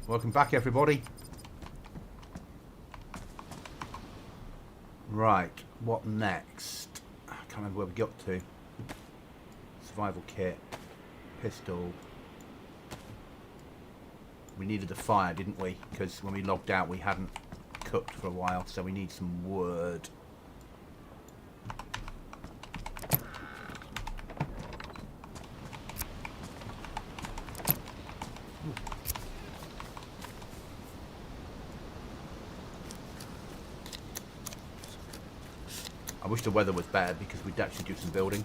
Welcome back, everybody. Right, what next? I can't remember where we got to. Survival kit, pistol. We needed a fire, didn't we? Because when we logged out, we hadn't cooked for a while, so we need some wood. I wish the weather was better because we'd actually do some building.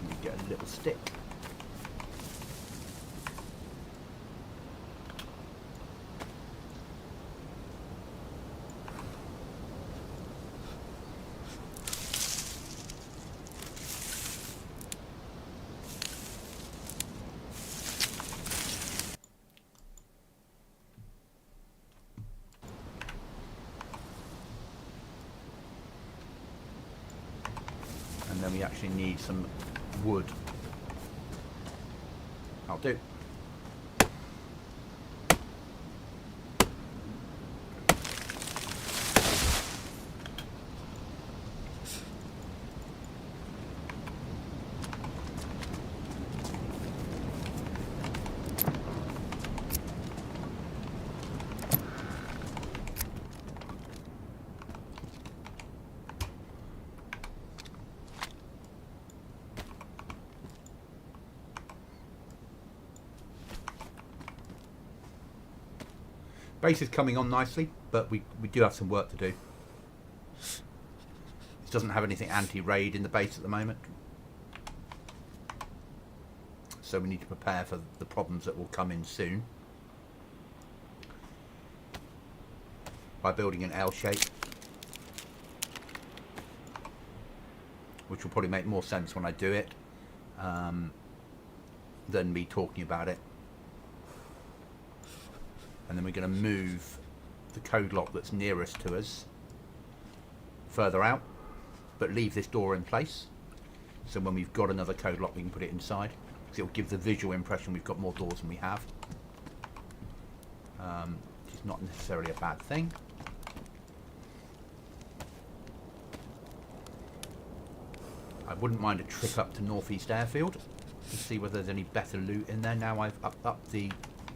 You get a little stick. And then we actually need some wood. I'll do. Base is coming on nicely, but we do have some work to do. It doesn't have anything anti-raid in the base at the moment. So we need to prepare for the problems that will come in soon. By building an L shape. Which will probably make more sense when I do it than me talking about it. And then we're going to move the code lock that's nearest to us further out, but leave this door in place. So when we've got another code lock, we can put it inside. Because it will give the visual impression we've got more doors than we have. Which is not necessarily a bad thing. I wouldn't mind a trip up to Northeast Airfield to see whether there's any better loot in there now I've upped the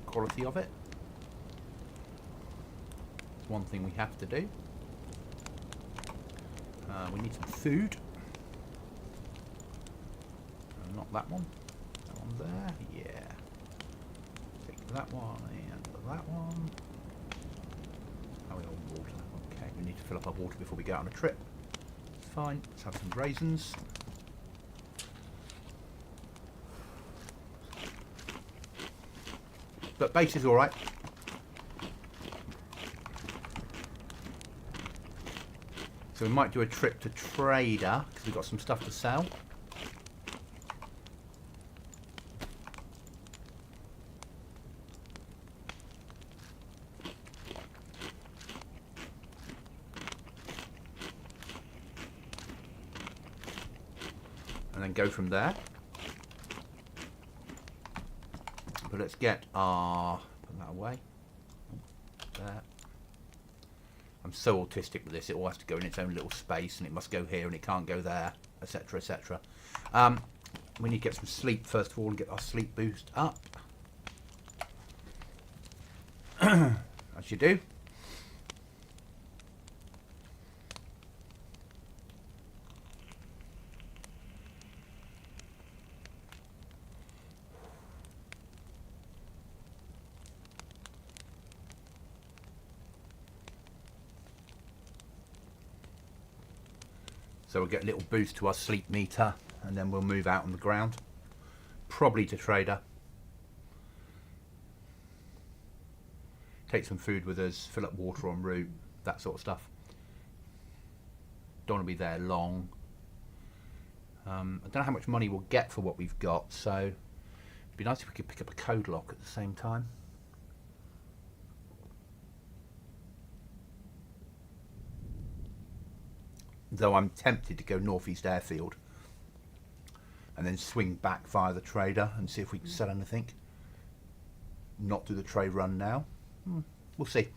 quality of it. One thing we have to do. We need some food. Not that one. That one there. Yeah. Take that one and that one. Oh, we got water. Okay, we need to fill up our water before we go out on a trip. Fine. Let's have some raisins. But base is all right. So we might do a trip to Trader, because we've got some stuff to sell. And then go from there. But let's get our... put that away. There. I'm so autistic with this, it all has to go in its own little space, and it must go here and it can't go there, etc, etc. We need to get some sleep first of all and get our sleep boost up. As you do. So we'll get a little boost to our sleep meter, and then we'll move out on the ground. Probably to Trader. Take some food with us, fill up water en route, that sort of stuff. Don't want to be there long. I don't know how much money we'll get for what we've got, so it'd be nice if we could pick up a code lock at the same time. Though I'm tempted to go northeast airfield and then swing back via the trader and see if we can sell anything. Not do the trade run now. We'll see.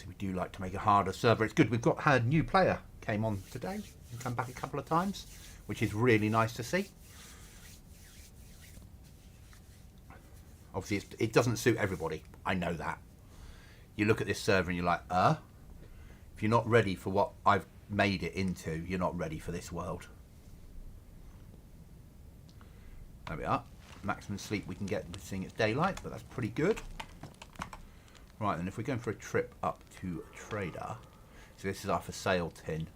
We do like to make a harder server. It's good. We've got had a new player came on today and come back a couple of times, which is really nice to see. Obviously, it doesn't suit everybody. I know that. You look at this server and you're like, if you're not ready for what I've made it into, you're not ready for this world. There we are. Maximum sleep we can get seeing it's daylight, but that's pretty good. Right, then if we're going for a trip up to Trader, so this is our for sale tin.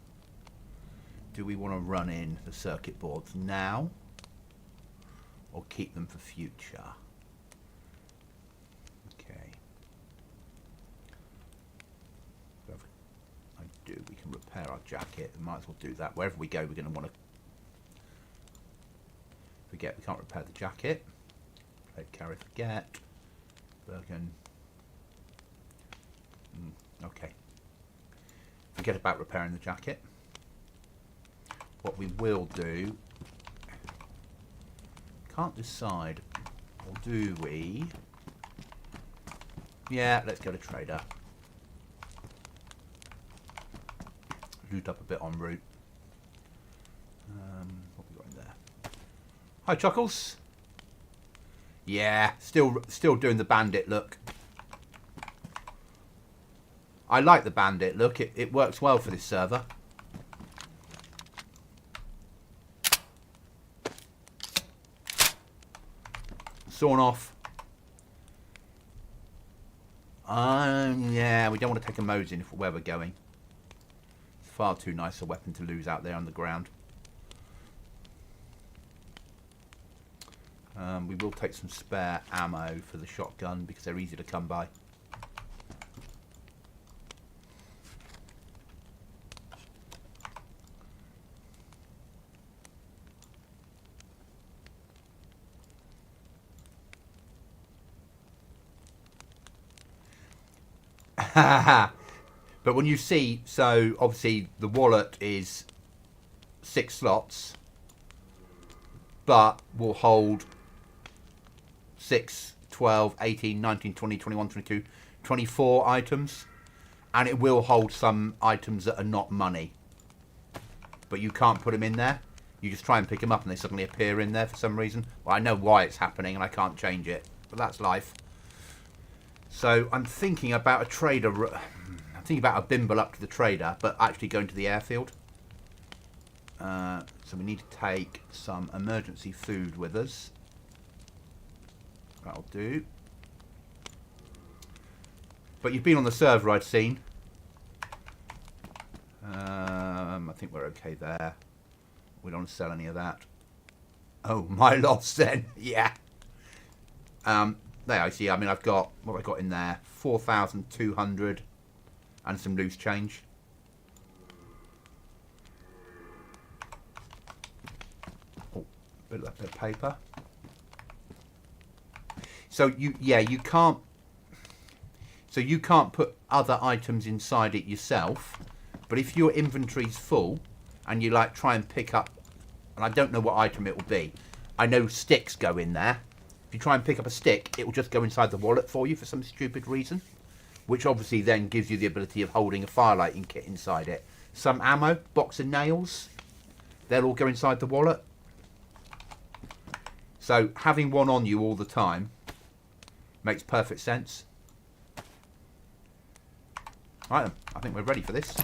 Do we want to run in the circuit boards now or keep them for future? Okay. I do, we can repair our jacket. We might as well do that. Wherever we go, we're going to want to forget we can't repair the jacket. Plate carry, forget. Bergen. Okay. Forget about repairing the jacket. What we will do, can't decide, or do we? Yeah, let's go to Trader. Loot up a bit en route. What we got in there? Hi, Chuckles. Yeah, still doing the bandit look. I like the bandit look. It works well for this server. Sawn off. Yeah, we don't want to take a Mosin where we're going. It's far too nice a weapon to lose out there on the ground. We will take some spare ammo for the shotgun because they're easy to come by. But when you see, so obviously the wallet is 6 slots, but will hold 6, 12, 18, 19, 20, 21, 22, 24 items, and it will hold some items that are not money, but you can't put them in there. You just try and pick them up and they suddenly appear in there for some reason. Well, I know why it's happening and I can't change it, but that's life. So I'm thinking about a trader. I'm thinking about a bimble up to the trader, but actually going to the airfield. So we need to take some emergency food with us. That'll do. But you've been on the server, I'd seen. I think we're okay there. We don't want to sell any of that. Oh, my loss then. Yeah. There I see. I mean, I've got, what have I got in there? 4,200 and some loose change. Oh, bit of paper. So you can't. So you can't put other items inside it yourself. But if your inventory's full and you like try and pick up, and I don't know what item it will be. I know sticks go in there. If you try and pick up a stick, it will just go inside the wallet for you for some stupid reason, which obviously then gives you the ability of holding a firelighting kit inside it. Some ammo, box of nails, they'll all go inside the wallet. So having one on you all the time makes perfect sense. Right then, I think we're ready for this.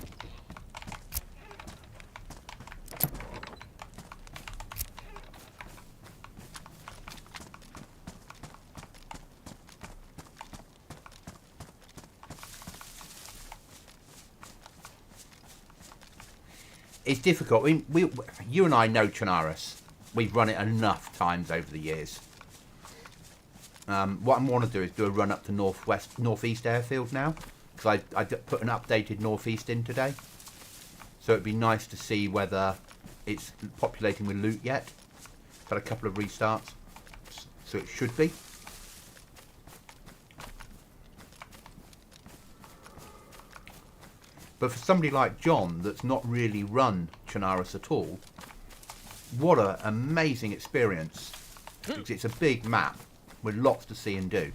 It's difficult. I mean, you and I know Chernarus. We've run it enough times over the years. What I want to do is do a run up to northeast airfield now because I put an updated northeast in today. So it'd be nice to see whether it's populating with loot yet. It's had a couple of restarts, so it should be. But for somebody like John that's not really run Chernarus at all, what an amazing experience. Because it's a big map with lots to see and do.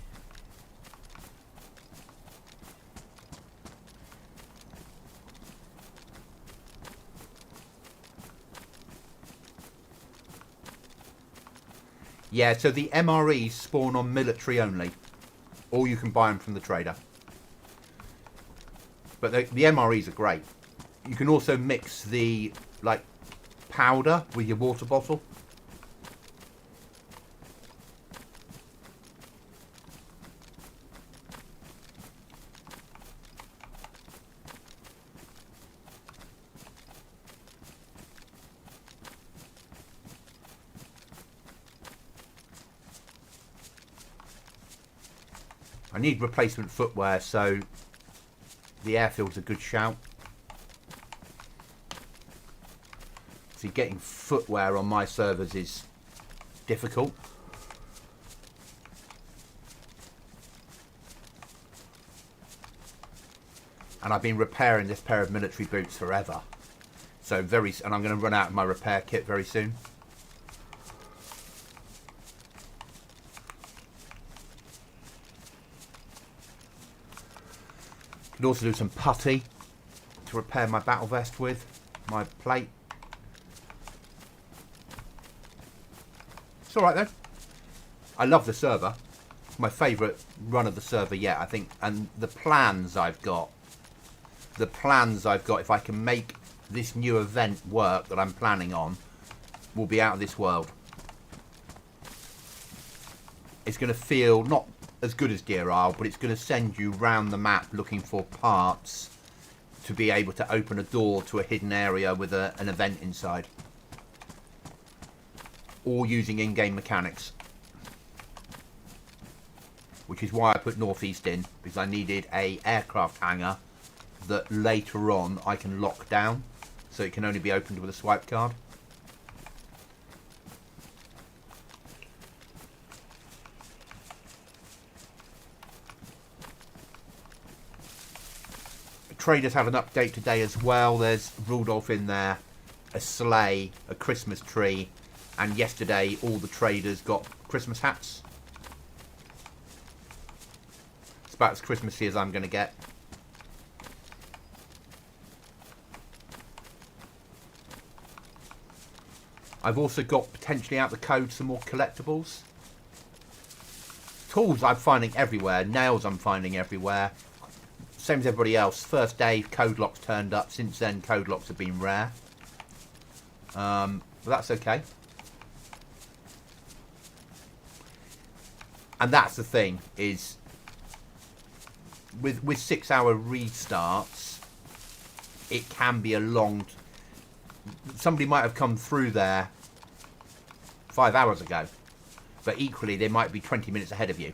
Yeah, so the MREs spawn on military only. Or you can buy them from the trader. But the MREs are great. You can also mix the like powder with your water bottle. I need replacement footwear, so the airfield's a good shout. See, getting footwear on my servers is difficult. And I've been repairing this pair of military boots forever. So and I'm going to run out of my repair kit very soon. Could also do some putty to repair my battle vest with, my plate. It's alright though. I love the server. It's my favourite run of the server yet, I think. And the plans I've got, if I can make this new event work that I'm planning on, will be out of this world. It's going to feel not as good as Deer Isle, but it's going to send you round the map looking for parts to be able to open a door to a hidden area with an event inside. Or using in-game mechanics. Which is why I put Northeast in, because I needed a aircraft hangar that later on I can lock down, so it can only be opened with a swipe card. Traders have an update today as well. There's Rudolph in there, a sleigh, a Christmas tree, and yesterday all the traders got Christmas hats. It's about as Christmassy as I'm going to get. I've also got potentially out the code some more collectibles. Tools I'm finding everywhere, nails I'm finding everywhere. Same as everybody else. First day, code locks turned up. Since then, code locks have been rare. But that's okay. And that's the thing, is with 6-hour restarts, it can be a long... Somebody might have come through there 5 hours ago, but equally they might be 20 minutes ahead of you.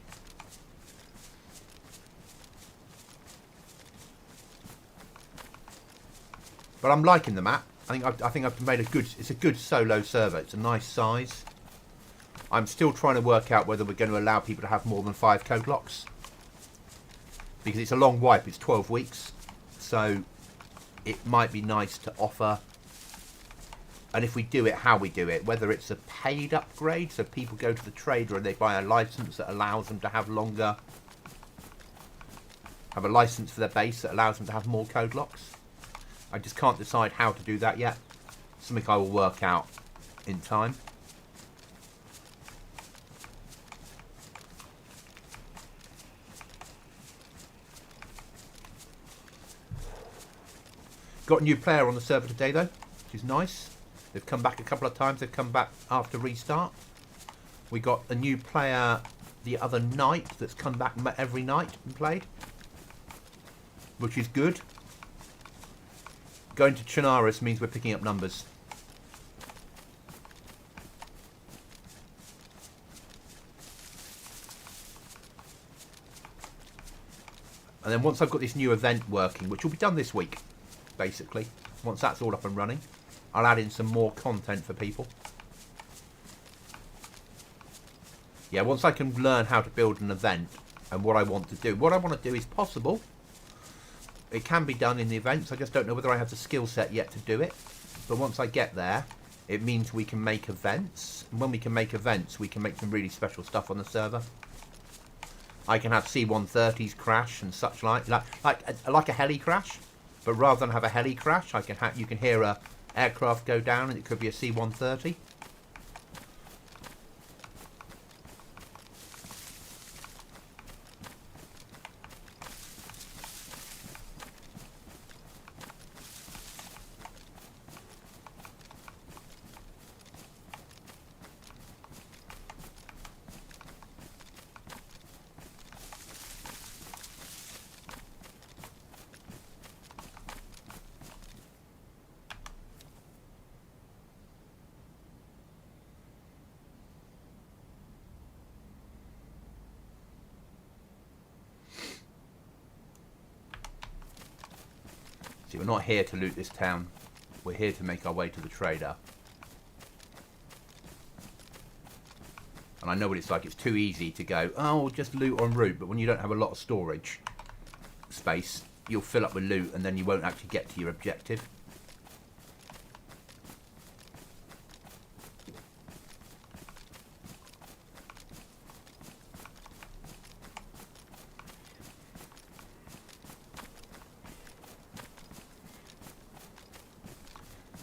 But I'm liking the map. I think I've made it's a good solo server. It's a nice size. I'm still trying to work out whether we're going to allow people to have more than 5 code locks, because it's a long wipe. It's 12 weeks, so it might be nice to offer. And if we do it, how we do it, whether it's a paid upgrade, so people go to the trader and they buy a license that allows them to have longer, have a license for their base that allows them to have more code locks. I just can't decide how to do that yet. Something I will work out in time. Got a new player on the server today though, which is nice. They've come back a couple of times. They've come back after restart. We got a new player the other night that's come back every night and played, which is good. Going to Chernarus means we're picking up numbers. And then once I've got this new event working, which will be done this week, basically, once that's all up and running, I'll add in some more content for people. Yeah, once I can learn how to build an event and what I want to do. What I want to do is possible. It can be done in the events. I just don't know whether I have the skill set yet to do it. But once I get there, it means we can make events. And when we can make events, we can make some really special stuff on the server. I can have C-130s crash and such like a heli crash. But rather than have a heli crash, you can hear a aircraft go down, and it could be a C-130. See, we're not here to loot this town. We're here to make our way to the trader. And I know what it's like. It's too easy to go, oh, just loot en route. But when you don't have a lot of storage space, you'll fill up with loot and then you won't actually get to your objective.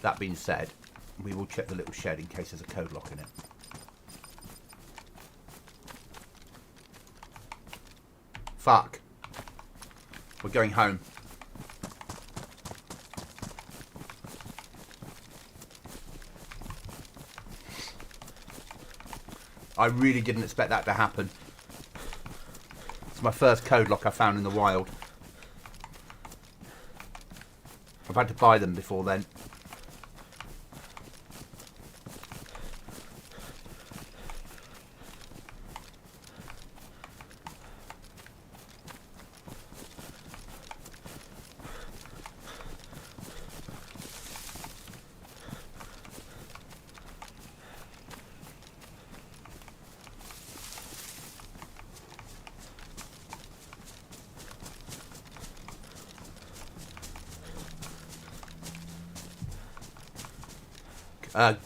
That being said, we will check the little shed in case there's a code lock in it. Fuck. We're going home. I really didn't expect that to happen. It's my first code lock I found in the wild. I've had to buy them before then.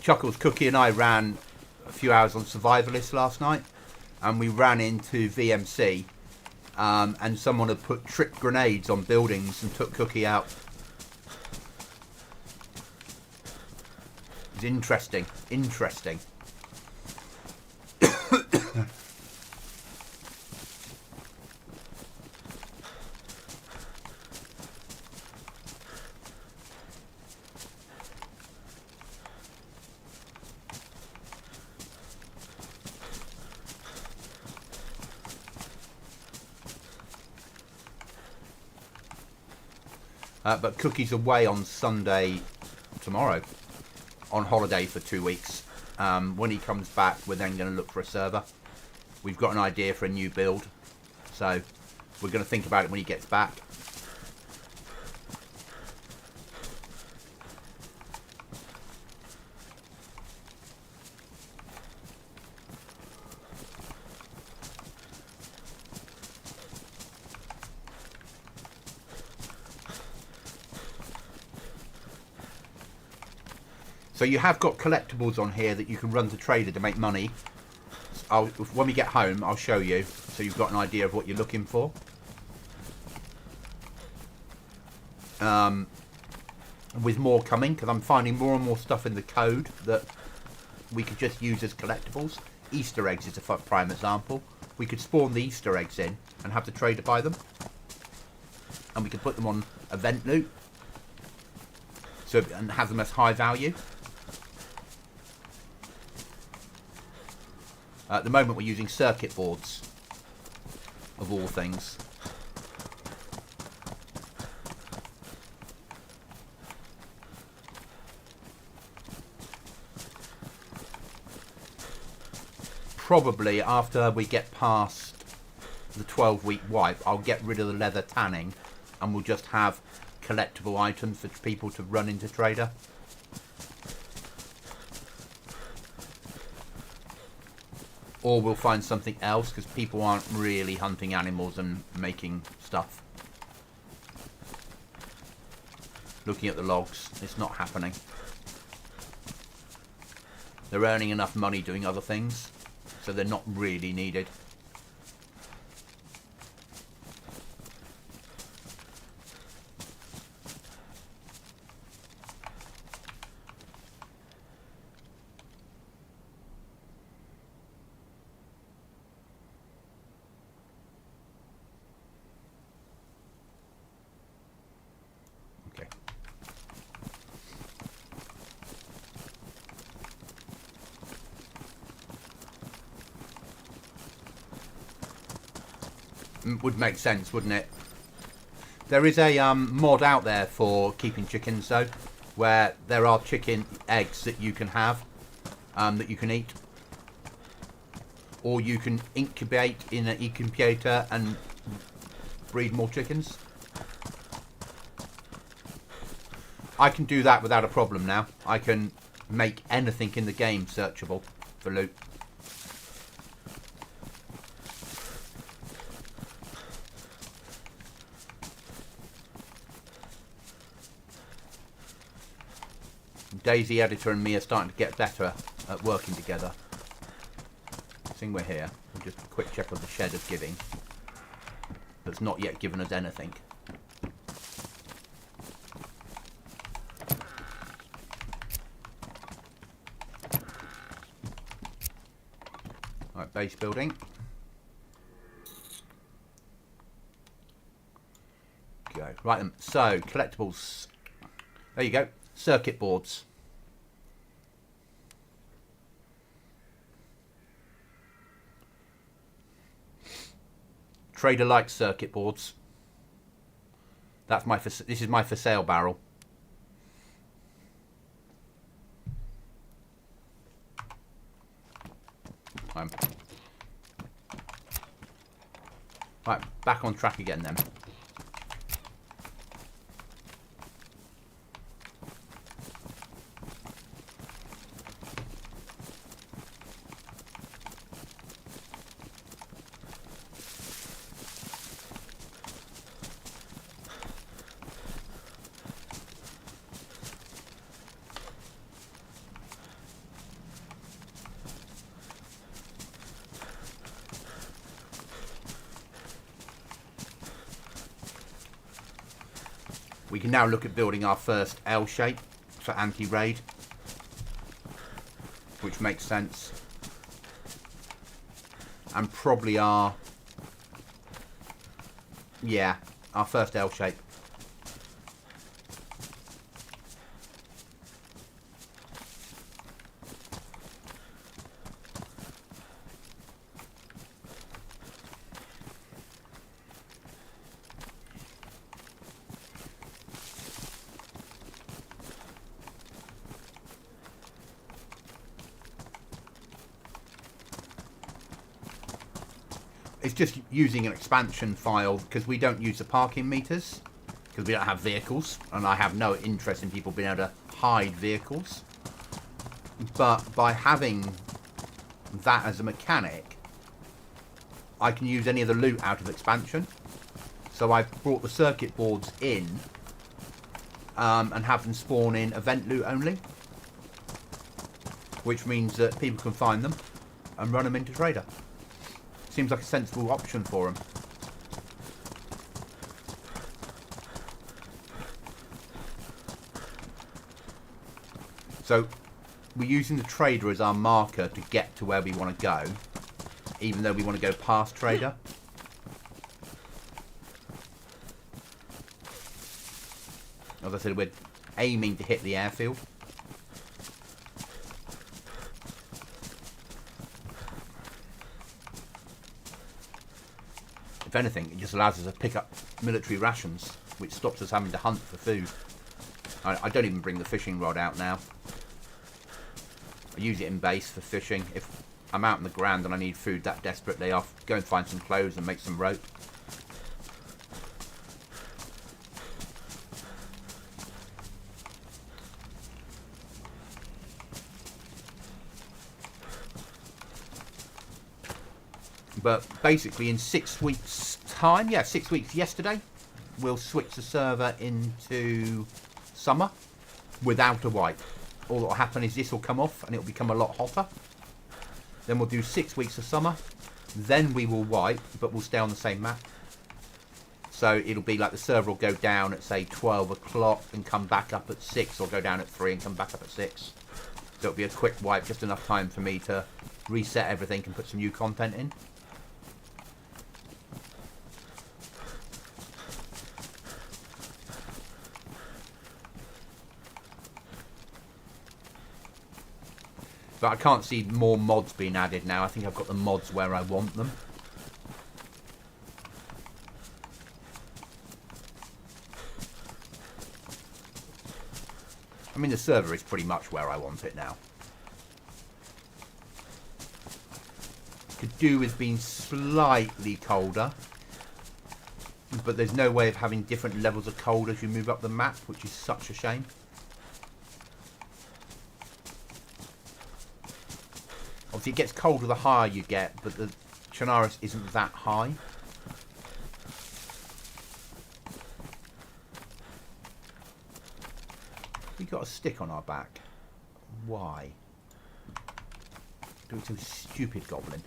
Chuckles, Cookie and I ran a few hours on Survivalist last night, and we ran into VMC, and someone had put tripped grenades on buildings and took Cookie out. It's interesting, interesting. But Cookie's away on Sunday, tomorrow, on holiday for 2 weeks. When he comes back, we're then going to look for a server. We've got an idea for a new build, so we're going to think about it when he gets back. So you have got collectibles on here that you can run to trader to make money. When we get home, I'll show you, so you've got an idea of what you're looking for. With more coming, because I'm finding more and more stuff in the code that we could just use as collectibles. Easter eggs is a prime example. We could spawn the Easter eggs in and have the trader buy them. And we could put them on event loot. And have them as high value. At the moment we're using circuit boards, of all things. Probably after we get past the 12-week wipe, I'll get rid of the leather tanning and we'll just have collectible items for people to run into trader. Or we'll find something else, because people aren't really hunting animals and making stuff. Looking at the logs, it's not happening. They're earning enough money doing other things, so they're not really needed. Would make sense, wouldn't it? There is a mod out there for keeping chickens, though, where there are chicken eggs that you can have, that you can eat, or you can incubate in an incubator and breed more chickens. I can do that without a problem now. I can make anything in the game searchable for loot. DayZ editor and me are starting to get better at working together. Seeing we're here, we'll just a quick check of the shed of giving. That's not yet given us anything. Right, base building. Go. Right then, so collectibles. There you go. Circuit boards. Trader likes circuit boards. That's my this is my for sale barrel. Right, back on track again then. We can now look at building our first L shape for anti-raid, which makes sense. And probably our first L shape. It's just using an expansion file because we don't use the parking meters because we don't have vehicles, and I have no interest in people being able to hide vehicles. But by having that as a mechanic, I can use any of the loot out of expansion. So I've brought the circuit boards in and have them spawn in event loot only, which means that people can find them and run them into trader. Seems like a sensible option for them. So we're using the trader as our marker to get to where we want to go, even though we want to go past trader. As I said, we're aiming to hit the airfield. If anything, it just allows us to pick up military rations, which stops us having to hunt for food. I don't even bring the fishing rod out now. I use it in base for fishing. I'm out in the ground and I need food that desperately. I'll go and find some clothes and make some rope. But basically in 6 weeks time, yeah, 6 weeks yesterday, we'll switch the server into summer without a wipe. All that will happen is this will come off and it will become a lot hotter. Then we'll do 6 weeks of summer. Then we will wipe, but we'll stay on the same map. So it'll be like the server will go down at, say, 12 o'clock and come back up at 6, or go down at 3 and come back up at 6. So it'll be a quick wipe, just enough time for me to reset everything and put some new content in. But I can't see more mods being added now. I think I've got the mods where I want them. I mean, the server is pretty much where I want it now. Could do with being slightly colder. But there's no way of having different levels of cold as you move up the map, which is such a shame. Obviously, it gets colder the higher you get, but the Chernarus isn't that high. We got a stick on our back. Why? Doing some stupid goblin.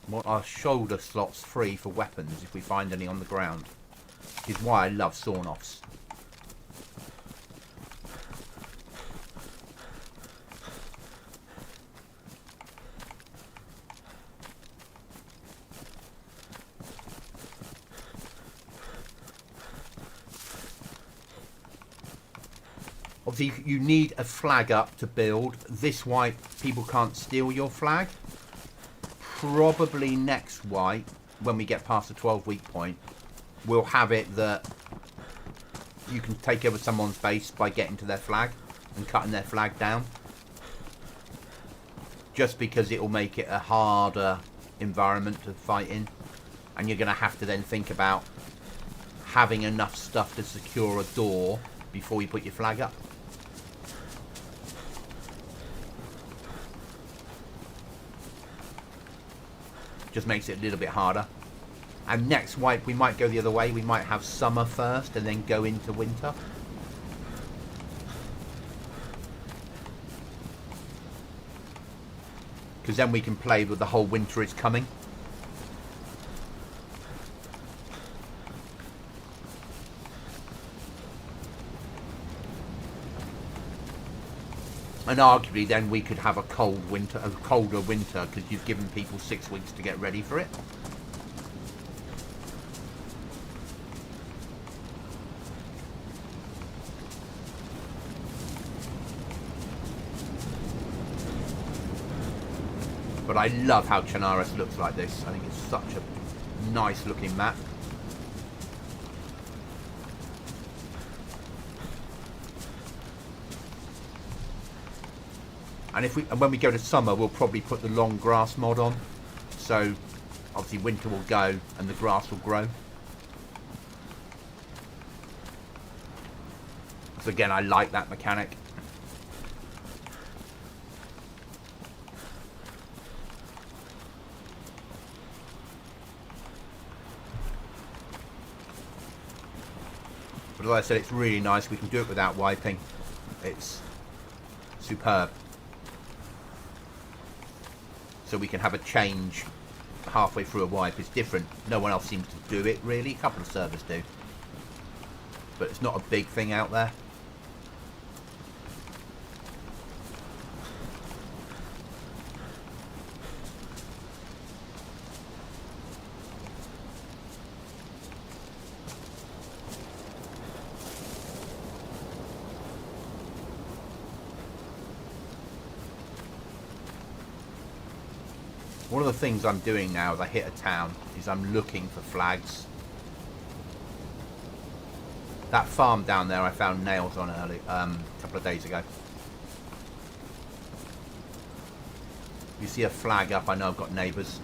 Want our shoulder slots free for weapons if we find any on the ground. Which is why I love sawn-offs. Obviously, you need a flag up to build. This wipe, people can't steal your flag. Probably next wipe, when we get past the 12-week point, we'll have it that you can take over someone's base by getting to their flag and cutting their flag down. Just because it will make it a harder environment to fight in. And you're going to have to then think about having enough stuff to secure a door before you put your flag up. Just makes it a little bit harder. And next wipe we might go the other way. We might have summer first and then go into winter. Because then we can play with the whole winter is coming. And arguably then we could have a cold winter, a colder winter, because you've given people 6 weeks to get ready for it. But I love how Chernarus looks like this. I think it's such a nice looking map. And when we go to summer, we'll probably put the long grass mod on. So obviously winter will go and the grass will grow. So again, I like that mechanic. But as I said, it's really nice. We can do it without wiping. It's superb. So we can have a change halfway through a wipe. It's different. No one else seems to do it, really. A couple of servers do. But it's not a big thing out there. One of the things I'm doing now as I hit a town is I'm looking for flags. That farm down there I found nails on early, a couple of days ago. You see a flag up, I know I've got neighbours.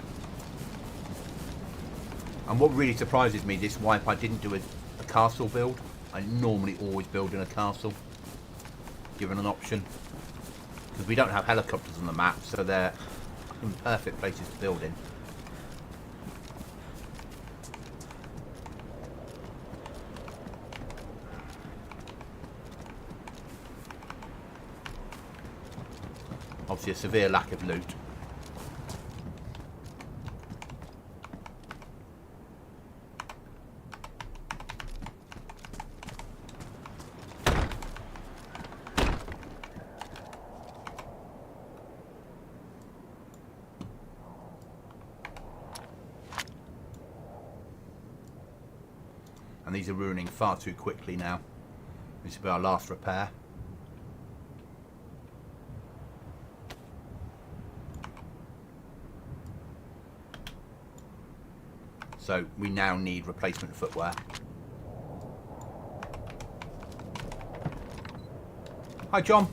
And what really surprises me this wipe, I didn't do a castle build. I normally always build in a castle, given an option. Because we don't have helicopters on the map, so they're perfect places to build in. Obviously a severe lack of loot. And these are ruining far too quickly now. This will be our last repair. So we now need replacement footwear. Hi, John.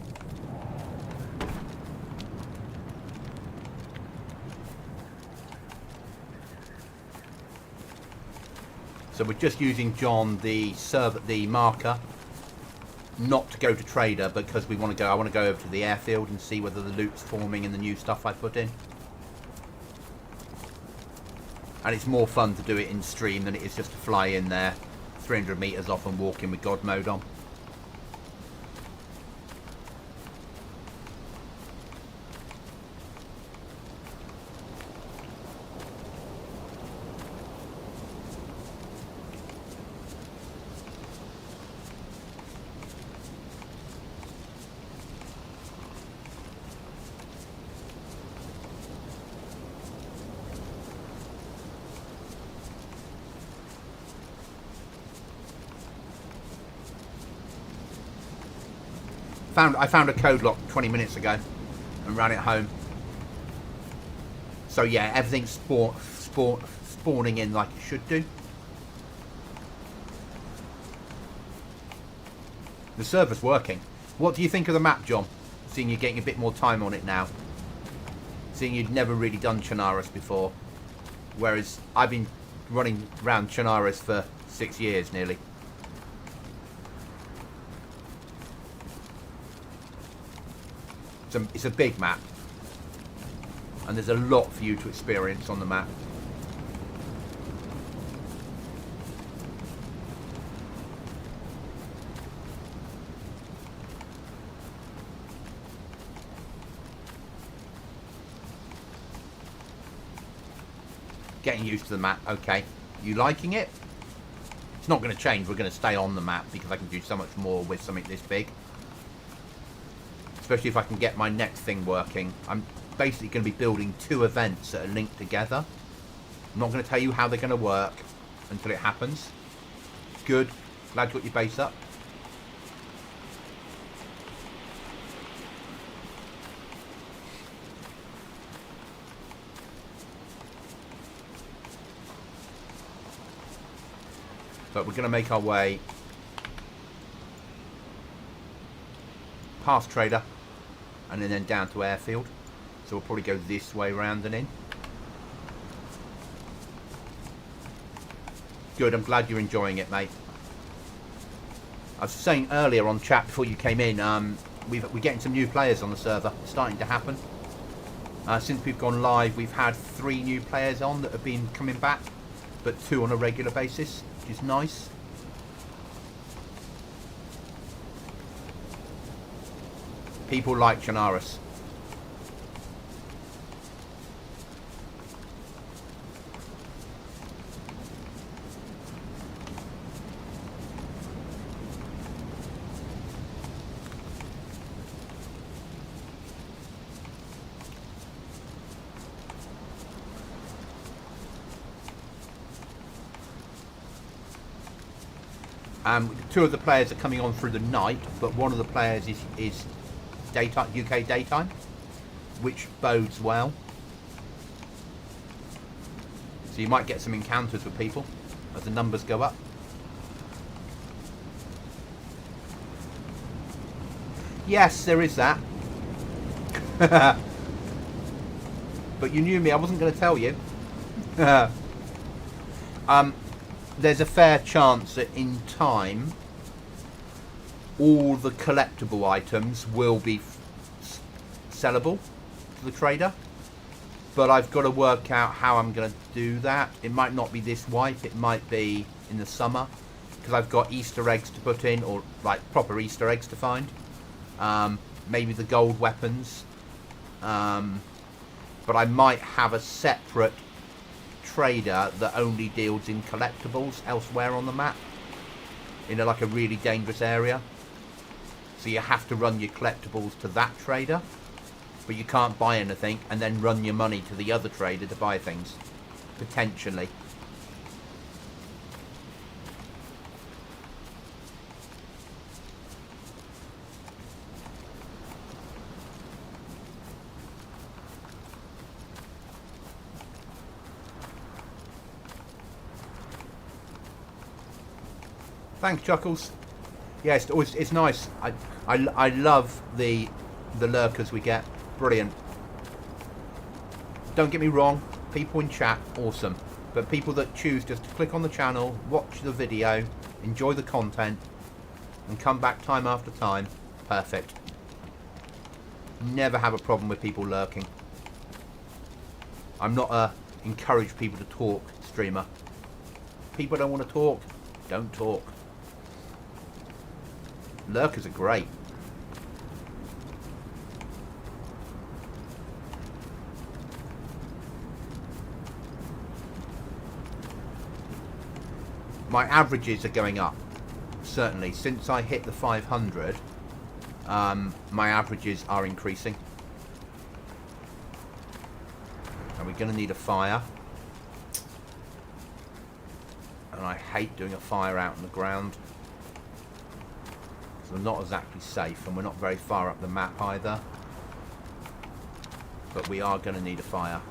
So we're just using John the marker, not to go to trader, because I want to go over to the airfield and see whether the loot's forming in the new stuff I put in. And it's more fun to do it in stream than it is just to fly in there 300 meters off and walk in with God mode on. I found a code lock 20 minutes ago and ran it home. So yeah, everything's spawning in like it should do. The server's working. What do you think of the map, John? Seeing you're getting a bit more time on it now. Seeing you'd never really done Chernarus before. Whereas I've been running around Chernarus for 6 years nearly. It's a big map, and there's a lot for you to experience on the map. Getting used to the map, okay. You liking it? It's not going to change, we're going to stay on the map because I can do so much more with something this big. Especially if I can get my next thing working. I'm basically going to be building 2 events that are linked together. I'm not going to tell you how they're going to work until it happens. Good. Glad you got your base up. But we're going to make our way past trader and then down to airfield, so we'll probably go this way round and in. Good, I'm glad you're enjoying it, mate. I was saying earlier on chat before you came in, we're getting some new players on the server. It's starting to happen. Since we've gone live, we've had 3 new players on that have been coming back, but 2 on a regular basis, which is nice. People like Chernarus. Two of the players are coming on through the night, but one of the players is daytime, UK daytime, which bodes well. So you might get some encounters with people as the numbers go up. Yes, there is that. But you knew me, I wasn't going to tell you. There's a fair chance that in time, all the collectible items will be sellable to the trader. But I've got to work out how I'm going to do that. It might not be this wipe, it might be in the summer. Because I've got Easter eggs to put in, or like proper Easter eggs to find. Maybe the gold weapons. But I might have a separate trader that only deals in collectibles elsewhere on the map. In like a really dangerous area. So you have to run your collectibles to that trader. But you can't buy anything and then run your money to the other trader to buy things. Potentially. Thanks, Chuckles. Yes, it's nice. I love the lurkers we get. Brilliant. Don't get me wrong, people in chat, awesome. But people that choose just to click on the channel, watch the video, enjoy the content, and come back time after time, perfect. Never have a problem with people lurking. I'm not a encourage people to talk streamer. People don't want to talk, don't talk. Lurkers are great. My averages are going up, certainly. Since I hit the 500, my averages are increasing. And we're going to need a fire. And I hate doing a fire out on the ground. Because we're not exactly safe, and we're not very far up the map either. But we are going to need a fire.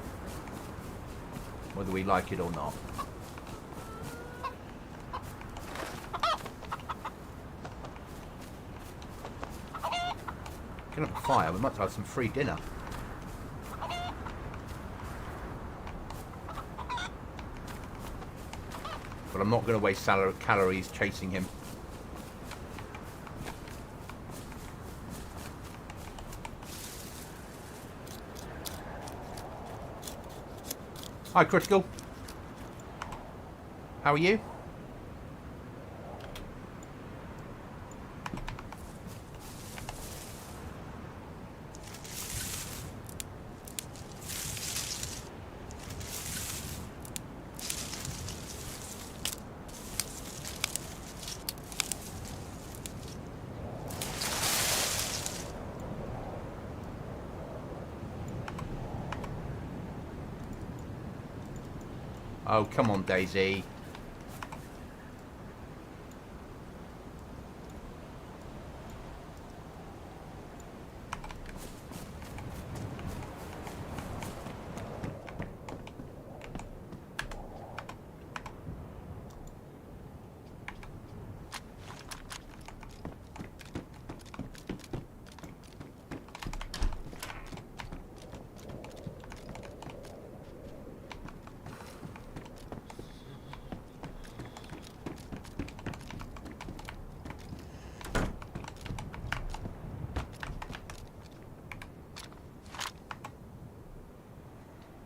Whether we like it or not. Up a fire, we might have some free dinner. But I'm not going to waste calories chasing him. Hi, Critical. How are you? Oh, come on, DayZ.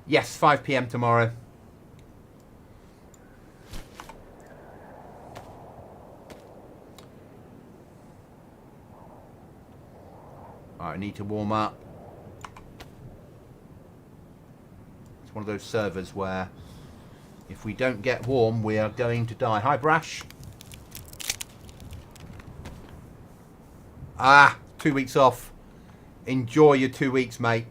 Yes, 5 PM tomorrow. Alright, I need to warm up. It's one of those servers where if we don't get warm, we are going to die. Hi, Brash. Ah, 2 weeks off. Enjoy your 2 weeks, mate.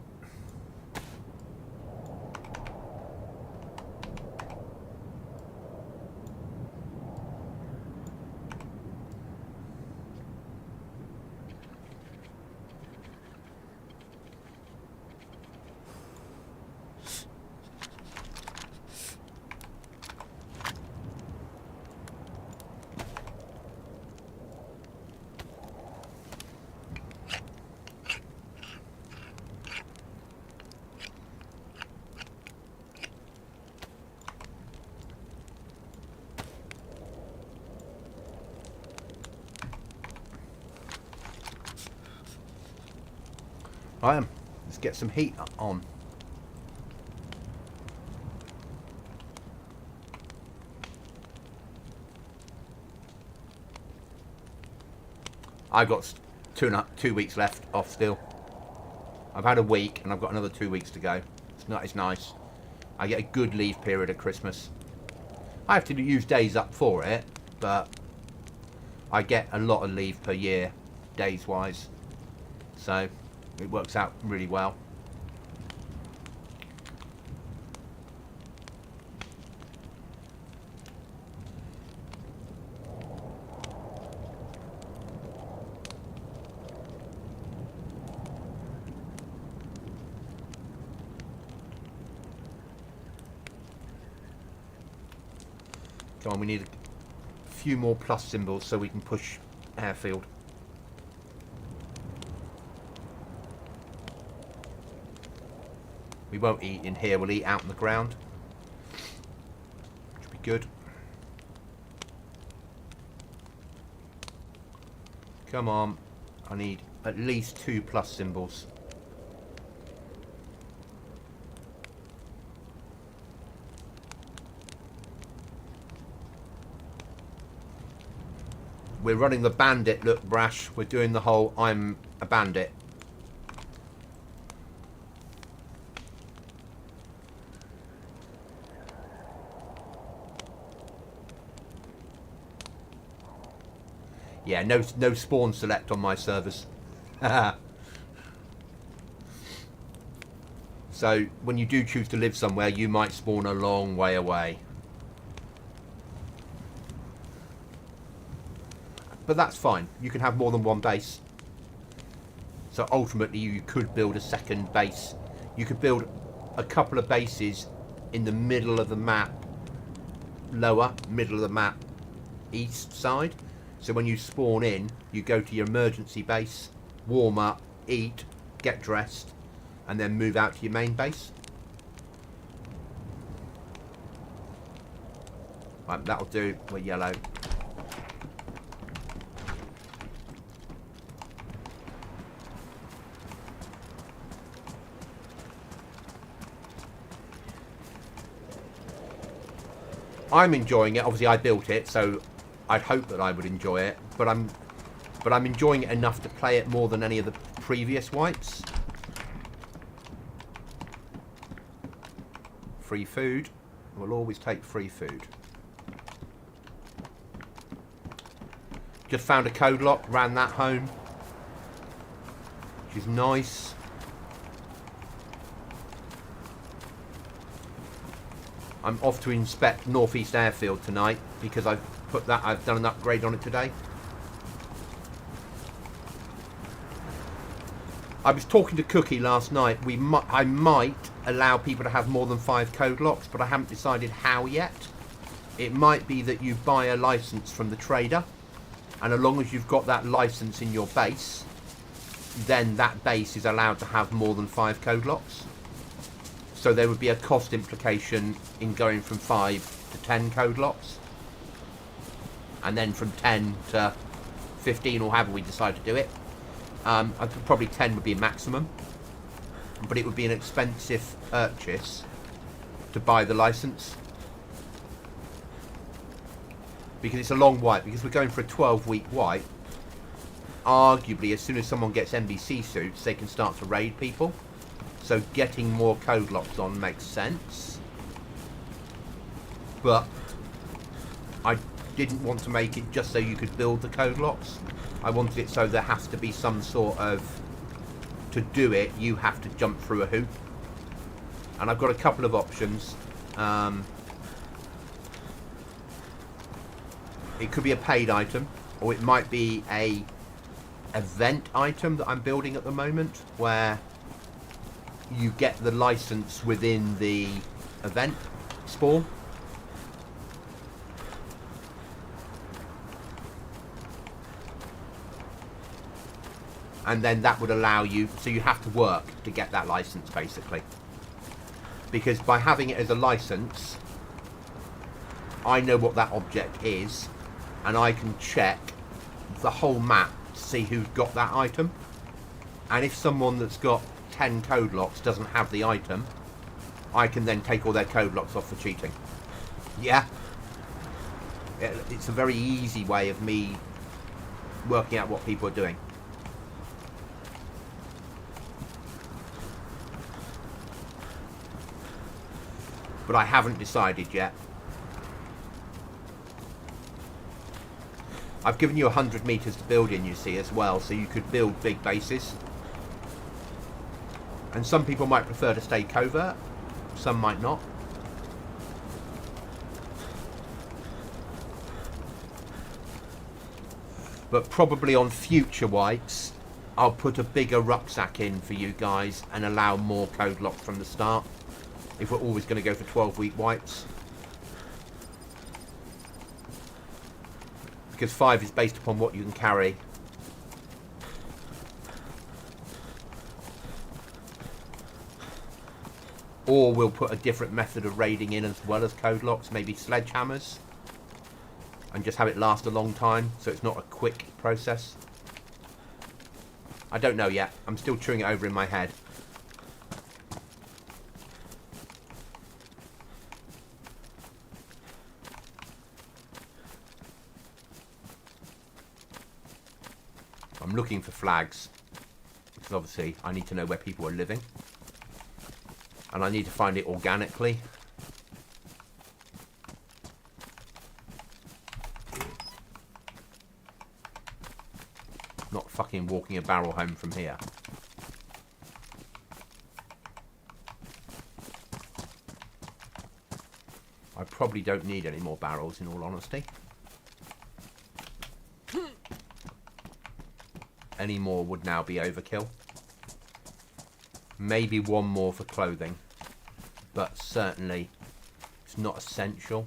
I am. Let's get some heat on. I've got 2 weeks left off still. I've had a week and I've got another 2 weeks to go. It's nice. I get a good leave period at Christmas. I have to use days up for it, but I get a lot of leave per year, days wise. So it works out really well. Come on, we need a few more plus symbols so we can push airfield. We won't eat in here, we'll eat out on the ground. Should be good. Come on, I need at least 2 plus symbols. We're running the bandit look, Brash. We're doing the whole I'm a bandit. Yeah, no spawn select on my servers. So when you do choose to live somewhere, you might spawn a long way away. But that's fine. You can have more than one base. So ultimately you could build a second base. You could build a couple of bases in the middle of the map, lower, middle of the map, east side. So when you spawn in, you go to your emergency base, warm up, eat, get dressed, and then move out to your main base. Right, that'll do. We're yellow. I'm enjoying it. Obviously, I built it, so I'd hope that I would enjoy it. But I'm enjoying it enough to play it more than any of the previous wipes. Free food. We'll always take free food. Just found a code lock. Ran that home, which is nice. I'm off to inspect Northeast Airfield tonight because I've done an upgrade on it today. I was talking to Cookie last night. I might allow people to have more than 5 code locks, but I haven't decided how yet. It might be that you buy a license from the trader, and as long as you've got that license in your base, then that base is allowed to have more than 5 code locks. So there would be a cost implication in going from 5 to 10 code locks. And then from 10 to 15, or however we decide to do it. I think probably 10 would be a maximum. But it would be an expensive purchase to buy the license. Because it's a long wipe. Because we're going for a 12-week wipe. Arguably, as soon as someone gets NBC suits, they can start to raid people. So getting more code locks on makes sense. But I didn't want to make it just so you could build the code locks. I wanted it so there has to be some sort of... To do it, you have to jump through a hoop. And I've got a couple of options. It could be a paid item, or it might be a event item that I'm building at the moment, where you get the license within the event spawn. And then that would allow you, so you have to work to get that license basically. Because by having it as a license, I know what that object is, and I can check the whole map to see who's got that item. And if someone that's got 10 code locks doesn't have the item, I can then take all their code locks off for cheating. Yeah. It's a very easy way of me working out what people are doing. But I haven't decided yet. I've given you 100 meters to build in, you see, as well, so you could build big bases. And some people might prefer to stay covert, some might not. But probably on future wipes, I'll put a bigger rucksack in for you guys and allow more code locks from the start. If we're always going to go for 12-week wipes. Because 5 is based upon what you can carry. Or we'll put a different method of raiding in as well as code locks, maybe sledgehammers. And just have it last a long time, so it's not a quick process. I don't know yet. I'm still chewing it over in my head. I'm looking for flags, because obviously I need to know where people are living. And I need to find it organically. Not fucking walking a barrel home from here. I probably don't need any more barrels, in all honesty. Any more would now be overkill. Maybe one more for clothing, but certainly it's not essential.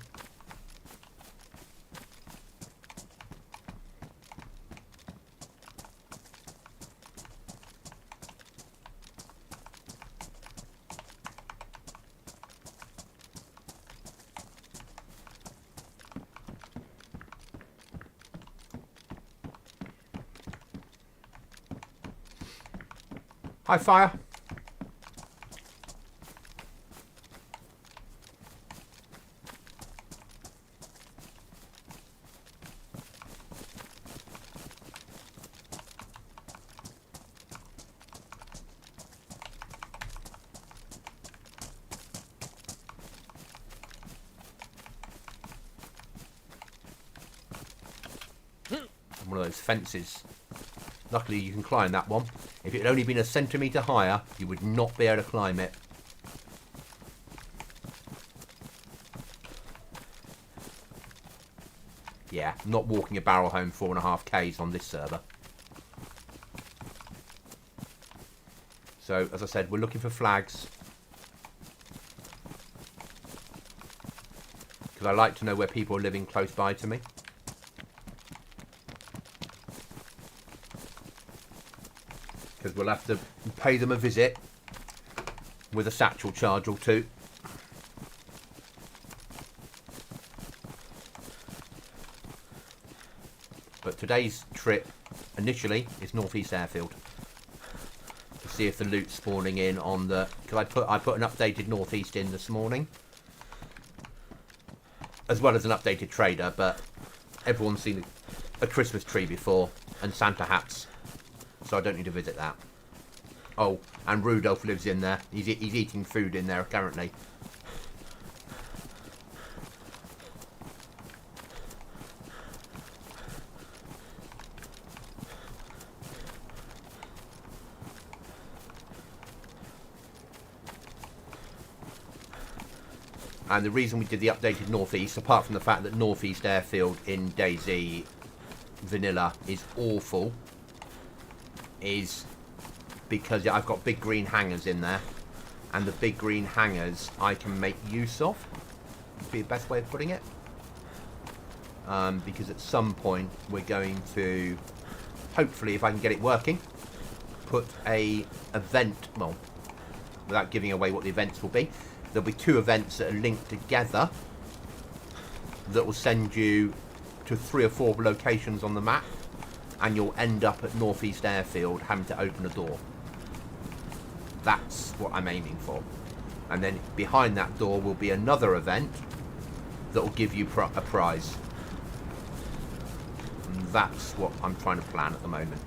Hi, Fire. One of those fences. Luckily you can climb that one. If it had only been a centimetre higher, you would not be able to climb it. Yeah, not walking a barrel home 4.5 Ks on this server. So, as I said, we're looking for flags. Because I like to know where people are living close by to me. Because we'll have to pay them a visit with a satchel charge or two. But today's trip, initially, is Northeast Airfield. To see if the loot's spawning in on the... Because I put an updated Northeast in this morning. As well as an updated trader, but everyone's seen a Christmas tree before and Santa hats. So I don't need to visit that. Oh, and Rudolph lives in there. He's eating food in there currently. And the reason we did the updated Northeast, apart from the fact that Northeast Airfield in DayZ Vanilla is awful, is because I've got big green hangers in there, and the big green hangers I can make use of, would be the best way of putting it. Because at some point we're going to, hopefully if I can get it working, put a event, well, without giving away what the events will be, there'll be 2 events that are linked together that will send you to 3 or 4 locations on the map, and you'll end up at Northeast Airfield having to open a door. That's what I'm aiming for. And then behind that door will be another event that will give you a prize. And that's what I'm trying to plan at the moment.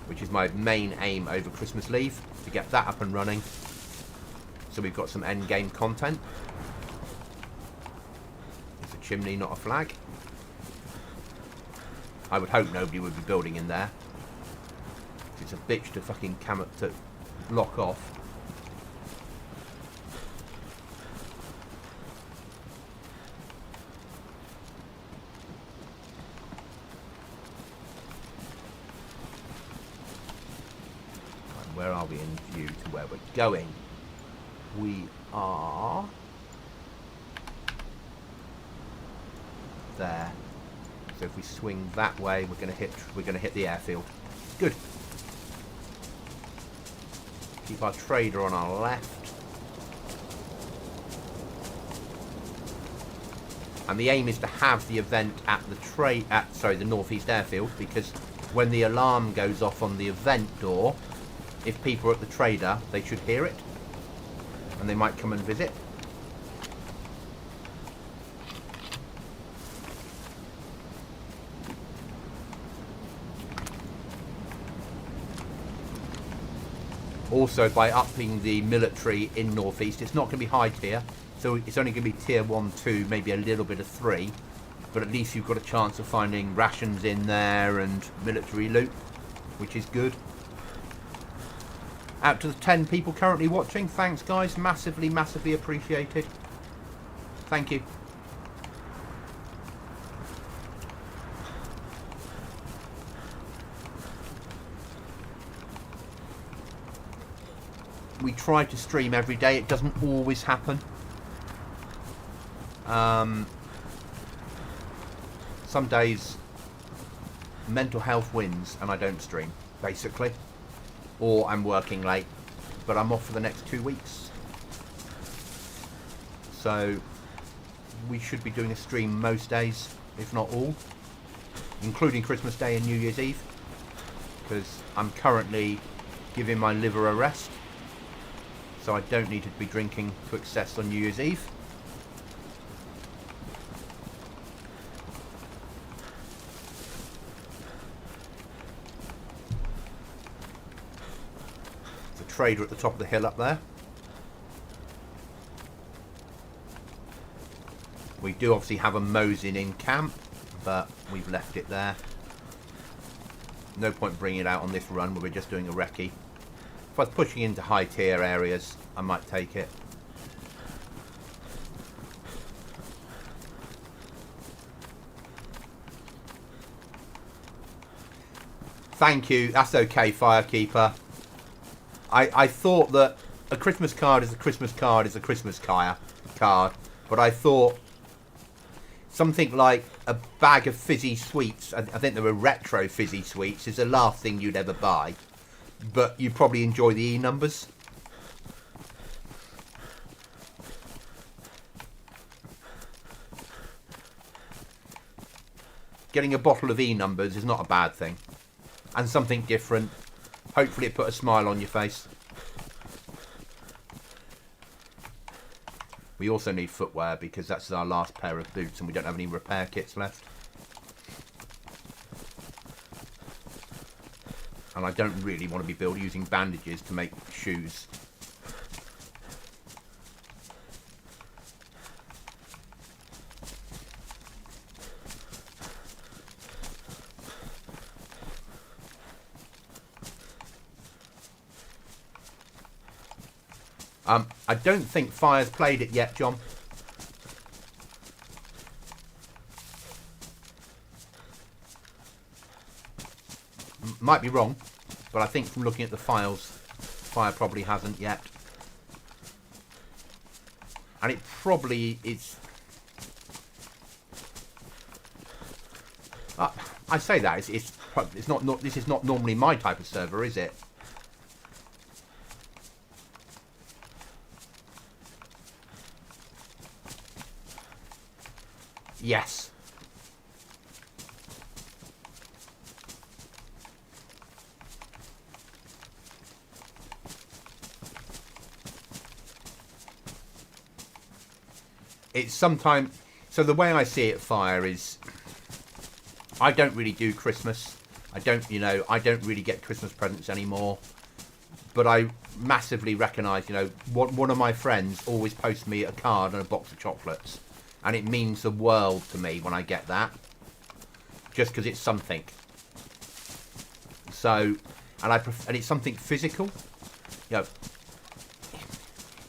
Which is my main aim over Christmas Eve, to get that up and running. So we've got some end game content. It's a chimney, not a flag. I would hope nobody would be building in there. It's a bitch to fucking to lock off. Right, where are we in view to where we're going? We are there. So if we swing that way, we're going to hit the airfield. Good. Keep our trader on our left. And the aim is to have the event at the northeast airfield, because when the alarm goes off on the event door, if people are at the trader, they should hear it. And they might come and visit. Also, by upping the military in Northeast, it's not going to be high tier, so it's only going to be tier 1, 2, maybe a little bit of 3, but at least you've got a chance of finding rations in there and military loot, which is good. Out to the 10 people currently watching, thanks guys, massively, massively appreciated. Thank you. We try to stream every day. It doesn't always happen. Some days mental health wins and I don't stream, basically. Or I'm working late, but I'm off for the next 2 weeks. So we should be doing a stream most days, if not all, including Christmas Day and New Year's Eve, because I'm currently giving my liver a rest. So I don't need to be drinking to excess on New Year's Eve. There's a trader at the top of the hill up there. We do obviously have a Mosin in camp, but we've left it there. No point bringing it out on this run where we're just doing a recce. If I was pushing into high tier areas, I might take it. Thank you. That's okay, Firekeeper. I thought that a Christmas card is a Christmas card is a Christmas card, but I thought something like a bag of fizzy sweets, I think they were retro fizzy sweets, is the last thing you'd ever buy. But you probably enjoy the E numbers. Getting a bottle of E numbers is not a bad thing. And something different. Hopefully it put a smile on your face. We also need footwear because that's our last pair of boots and we don't have any repair kits left. And I don't really want to be using bandages to make shoes. I don't think Fire's played it yet, John. Might be wrong, but I think from looking at the files, Fire probably hasn't yet. And it probably is... I say that, it's not, this is not normally my type of server, is it? Yes. it's sometimes... So the way I see it, Fire, is... I don't really do Christmas. I don't really get Christmas presents anymore. But I massively recognise, one of my friends always posts me a card and a box of chocolates. And it means the world to me when I get that. Just because it's something. So, and it's something physical.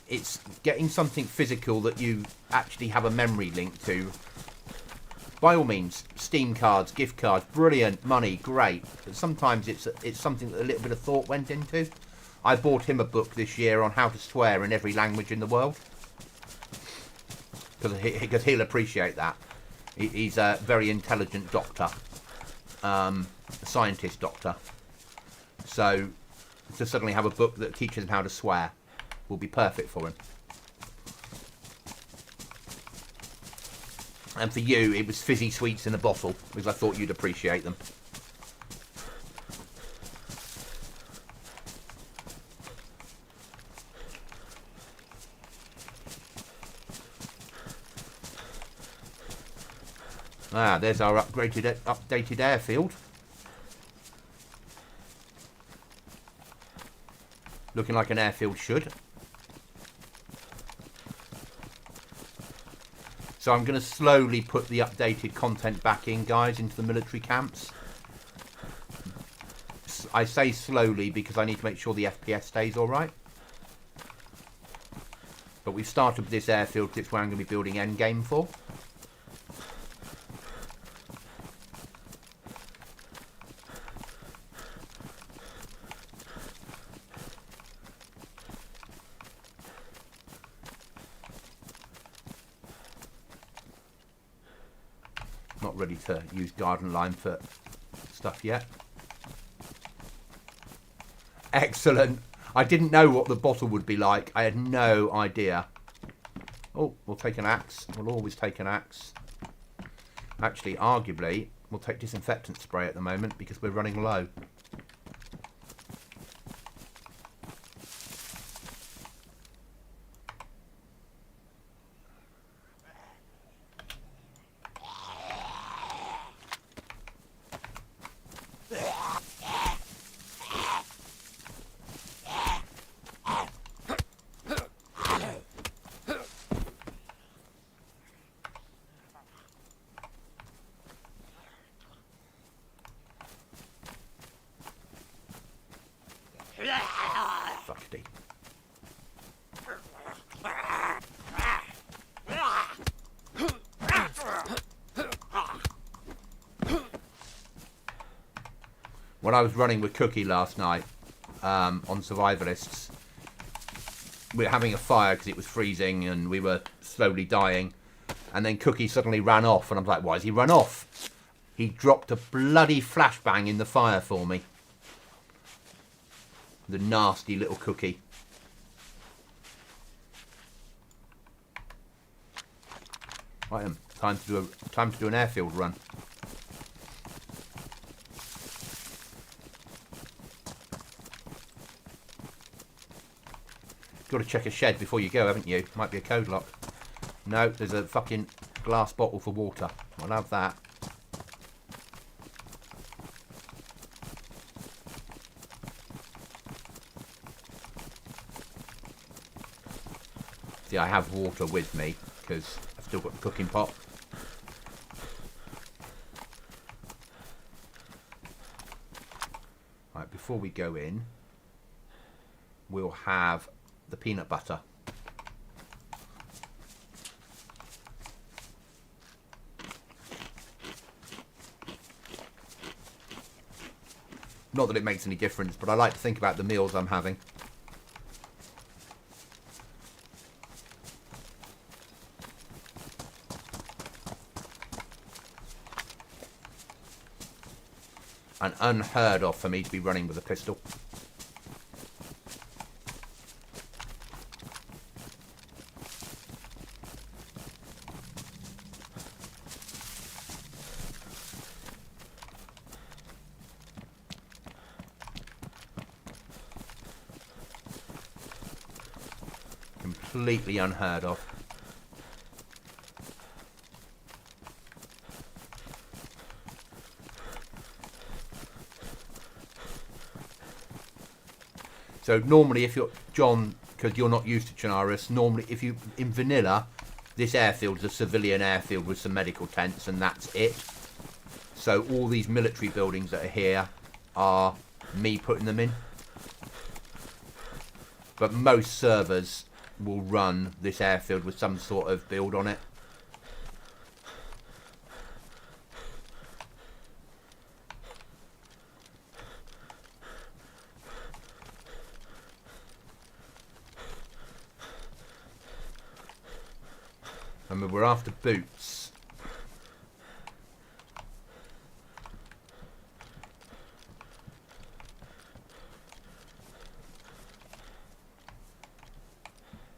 It's getting something physical that you actually have a memory link to. By all means, Steam cards, gift cards, brilliant, money, great. But sometimes it's something that a little bit of thought went into. I bought him a book this year on how to swear in every language in the world. Because he'll appreciate that. He's a very intelligent doctor. A scientist doctor. So, to suddenly have a book that teaches him how to swear will be perfect for him. And for you, it was fizzy sweets in a bottle, because I thought you'd appreciate them. Ah, there's our updated airfield. Looking like an airfield should. So I'm going to slowly put the updated content back in, guys, into the military camps. I say slowly because I need to make sure the FPS stays alright. But we've started with this airfield because it's where I'm going to be building endgame for. Not ready to use garden lime for stuff yet. Excellent. I didn't know what the bottle would be like. I had no idea. Oh, we'll take an axe. We'll always take an axe. Actually, arguably, we'll take disinfectant spray at the moment because we're running low. Fuckity. When I was running with Cookie last night on Survivalists, we were having a fire because it was freezing and we were slowly dying. And then Cookie suddenly ran off and I'm like, why has he run off? He dropped a bloody flashbang in the fire for me. The nasty little Cookie. Right then, time to do an airfield run. Got to check a shed before you go, haven't you? Might be a code lock. No, there's a fucking glass bottle for water. I'll have that. See, I have water with me because I've still got the cooking pot. Right, before we go in, we'll have the peanut butter. Not that it makes any difference, but I like to think about the meals I'm having. And unheard of for me to be running with a pistol. Completely unheard of. So normally if you're, John, because you're not used to Chernarus, normally if you, in vanilla, this airfield is a civilian airfield with some medical tents and that's it. So all these military buildings that are here are me putting them in. But most servers will run this airfield with some sort of build on it. I mean, we're after boots.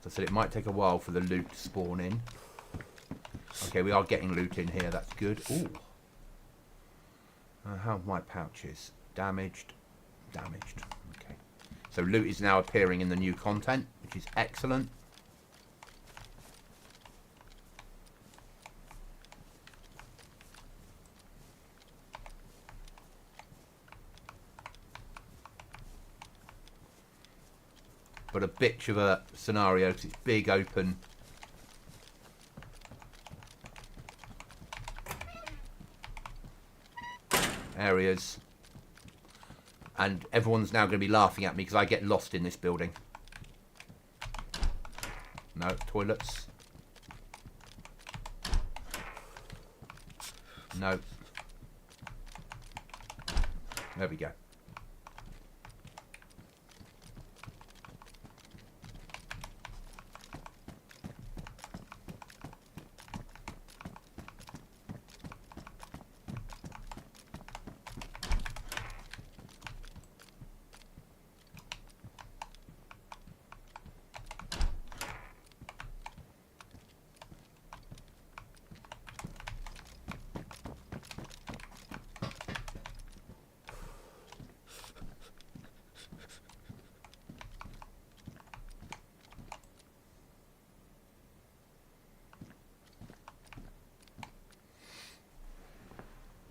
As I said, it might take a while for the loot to spawn in. Okay, we are getting loot in here. That's good. Ooh. How are my pouches? Damaged. Damaged. Okay. So loot is now appearing in the new content, which is excellent. But a bitch of a scenario because it's big open. Areas. And everyone's now going to be laughing at me because I get lost in this building. No, toilets. No. There we go.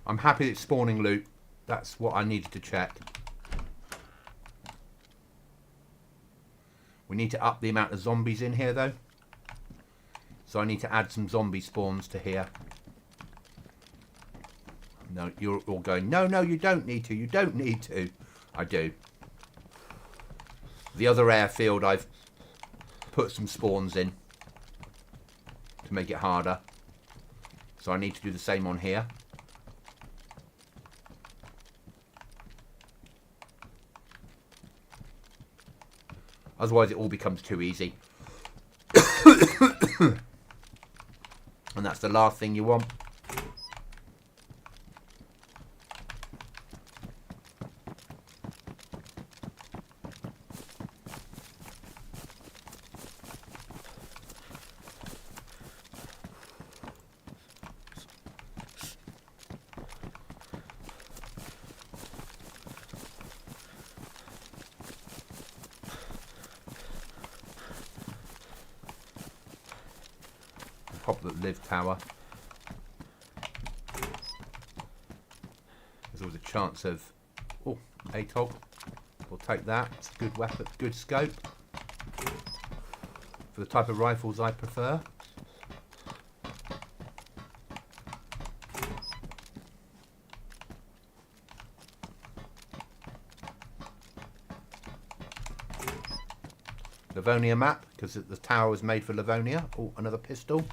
I'm happy it's spawning loot. That's what I needed to check. We need to up the amount of zombies in here though. So I need to add some zombie spawns to here. No, you're all going, no, no, you don't need to. You don't need to. I do. The other airfield, I've put some spawns in to make it harder. So I need to do the same on here. Otherwise it all becomes too easy. And that's the last thing you want. Pop the live tower. There's always a chance of, oh, ATOG. We'll take that. It's a good weapon, good scope for the type of rifles I prefer. Livonia map, because the tower was made for Livonia. Oh, another pistol.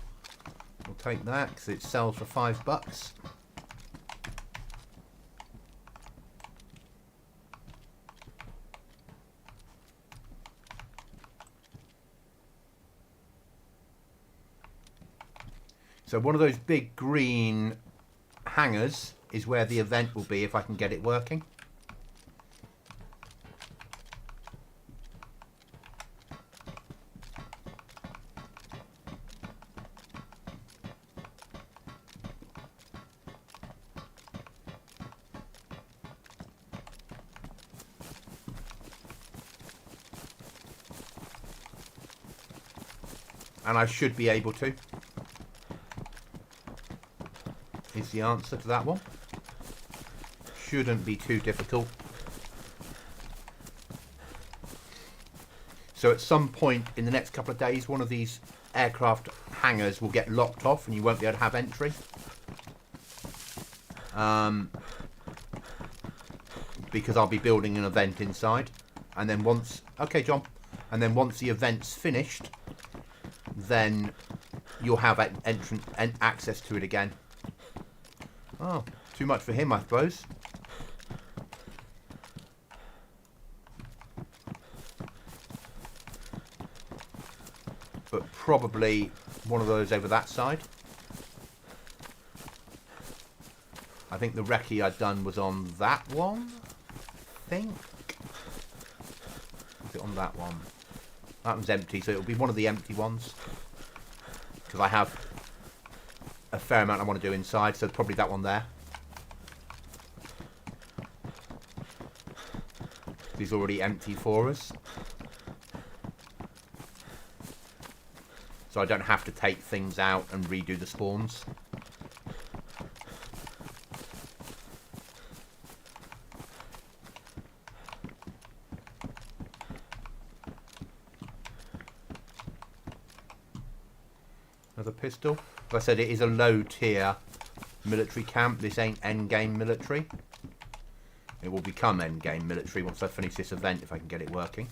We'll take that because it sells for $5. So one of those big green hangars is where the event will be if I can get it working. And I should be able to. Is the answer to that one. Shouldn't be too difficult. So at some point in the next couple of days, one of these aircraft hangars will get locked off and you won't be able to have entry. Because I'll be building an event inside. And then once... Okay, John. And then once the event's finished, then you'll have access to it again. Oh, too much for him, I suppose. But probably one of those over that side. I think the recce I'd done was on that one, I think. Was it on that one? That one's empty, so it'll be one of the empty ones. Because I have a fair amount I want to do inside, so probably that one there. He's already empty for us. So I don't have to take things out and redo the spawns. Another pistol. As I said, it is a low tier military camp. This ain't endgame military. It will become endgame military once I finish this event, if I can get it working.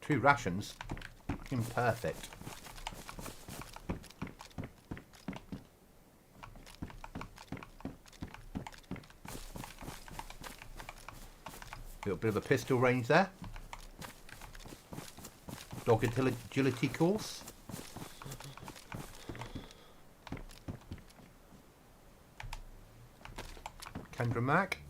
Two rations. Fucking perfect. Little bit of a pistol range there. Dog agility course. Kendra Mac.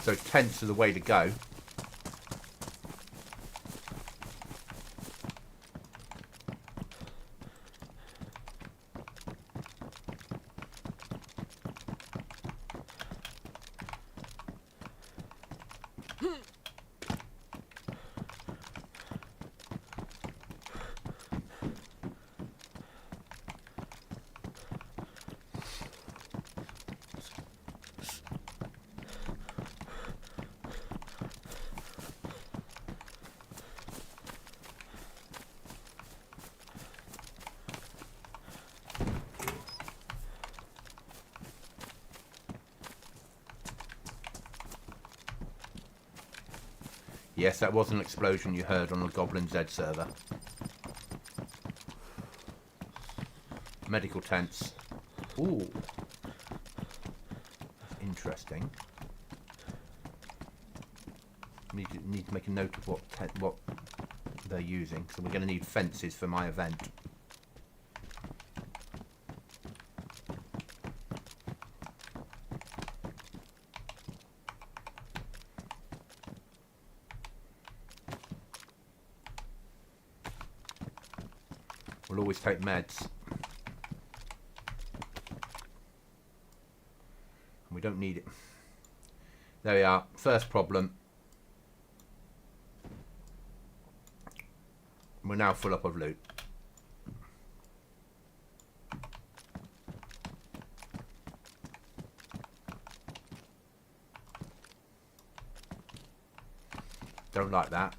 So tents are the way to go. Yes, that was an explosion you heard on the GoblinZ server. Medical tents. Ooh. That's interesting. Need to make a note of what they're using, so we're going to need fences for my event. We'll always take meds. We don't need it. There we are. First problem. We're now full up of loot. Don't like that.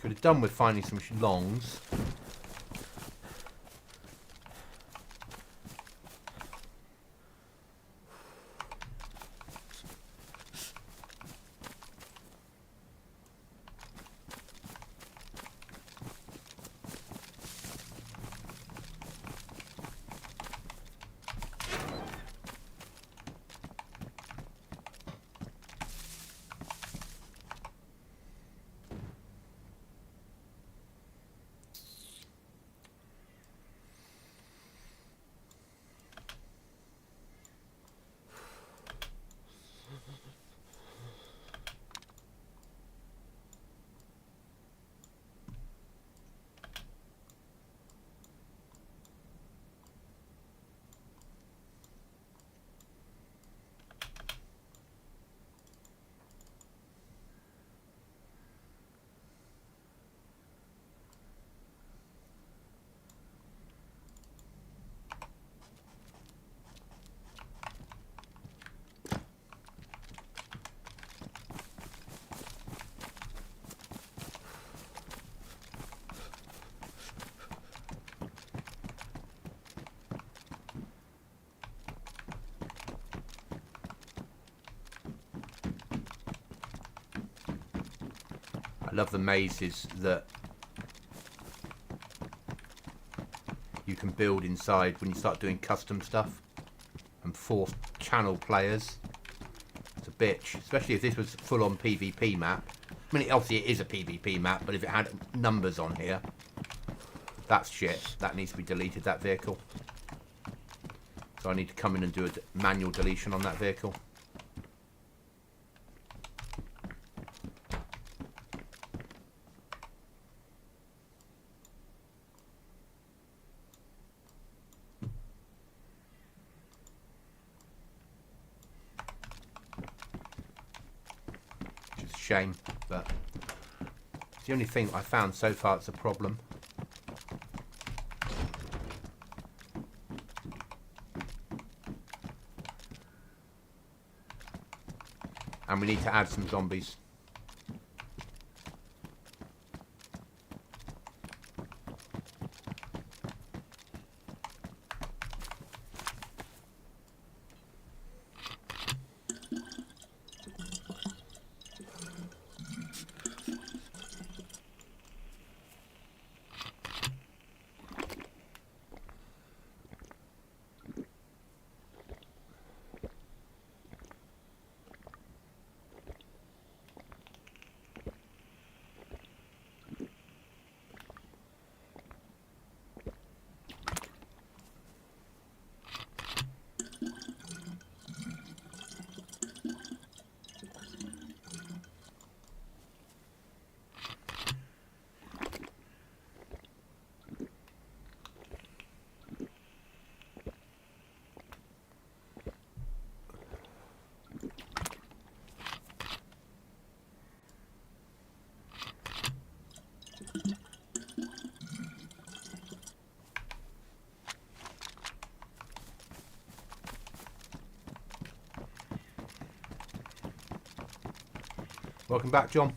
Could have done with finding some longs. I love the mazes that you can build inside when you start doing custom stuff and force channel players. It's a bitch, especially if this was full-on PvP map. I mean, obviously it is a PvP map, but if it had numbers on here, that's shit. That needs to be deleted, that vehicle. So I need to come in and do a manual deletion on that vehicle. Which is a shame, but it's the only thing I found so far that's a problem. And we need to add some zombies. Welcome back, John.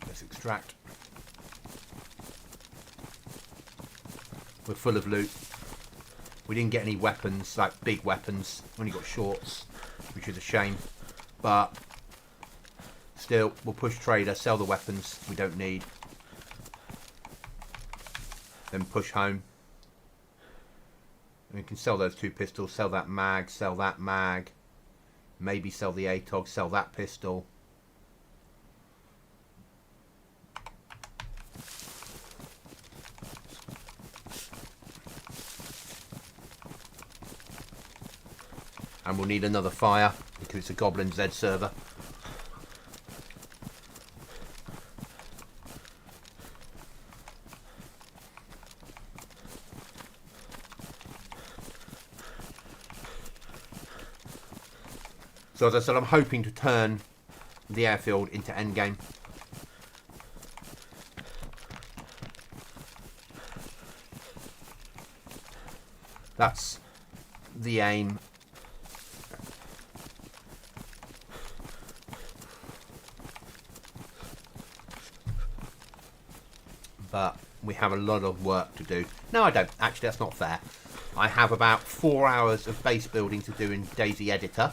Let's extract. We're full of loot. We didn't get any weapons, like big weapons. We only got shorts, which is a shame. But still, we'll push trader, sell the weapons we don't need. Then push home. And we can sell those 2 pistols, sell that mag, sell that mag. Maybe sell the ATOG, sell that pistol. And we'll need another fire because it's a GoblinZ server. So as I said, I'm hoping to turn the airfield into endgame. That's the aim. But we have a lot of work to do. No, I don't. Actually, that's not fair. I have about 4 hours of base building to do in DayZ Editor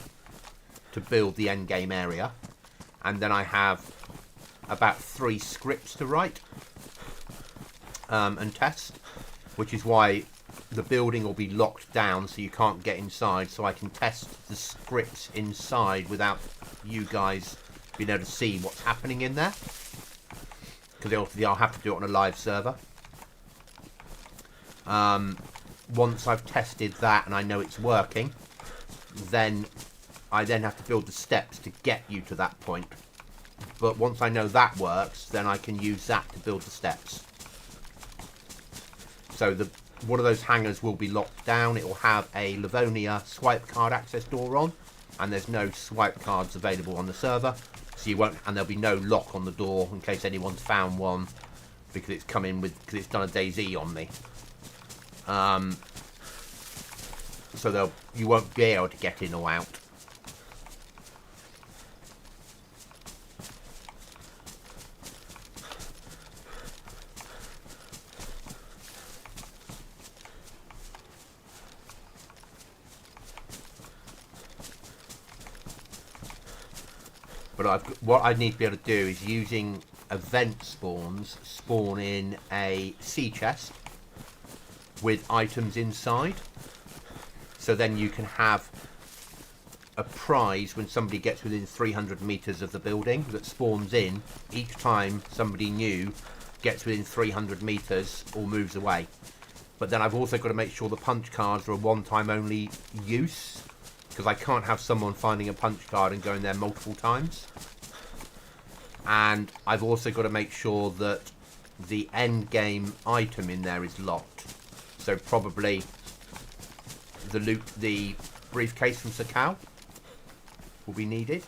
to build the endgame area. And then I have about 3 scripts to write and test, which is why the building will be locked down so you can't get inside, so I can test the scripts inside without you guys being able to see what's happening in there. Because obviously I'll have to do it on a live server. once I've tested that and I know it's working, then I then have to build the steps to get you to that point. But once I know that works, then I can use that to build the steps. So one of those hangars will be locked down. It will have a Livonia swipe card access door on, and there's no swipe cards available on the server, so you won't, and there'll be no lock on the door in case anyone's found one, because it's come in with, because it's done a DayZ on me. So you won't be able to get in or out. But what I need to be able to do is, using event spawns, spawn in a sea chest with items inside. So then you can have a prize when somebody gets within 300 meters of the building that spawns in each time somebody new gets within 300 meters or moves away. But then I've also got to make sure the punch cards are a one-time only use, because I can't have someone finding a punch card and going there multiple times. And I've also got to make sure that the end game item in there is locked. So probably the briefcase from Sakao will be needed.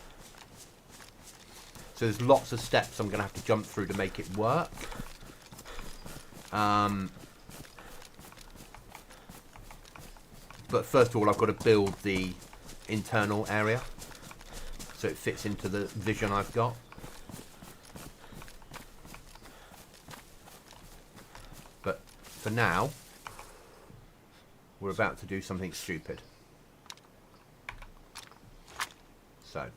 So there's lots of steps I'm going to have to jump through to make it work. But first of all, I've got to build the internal area so it fits into the vision I've got. But for now, we're about to do something stupid. So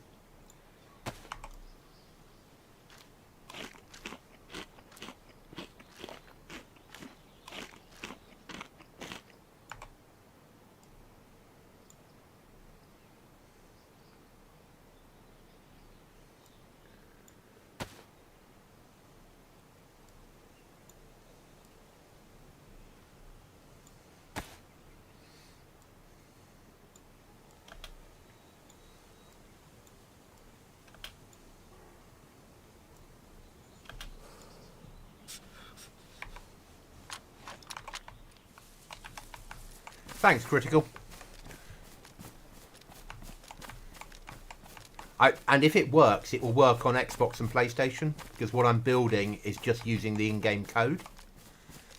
thanks, Critical. And if it works, it will work on Xbox and PlayStation, because what I'm building is just using the in-game code.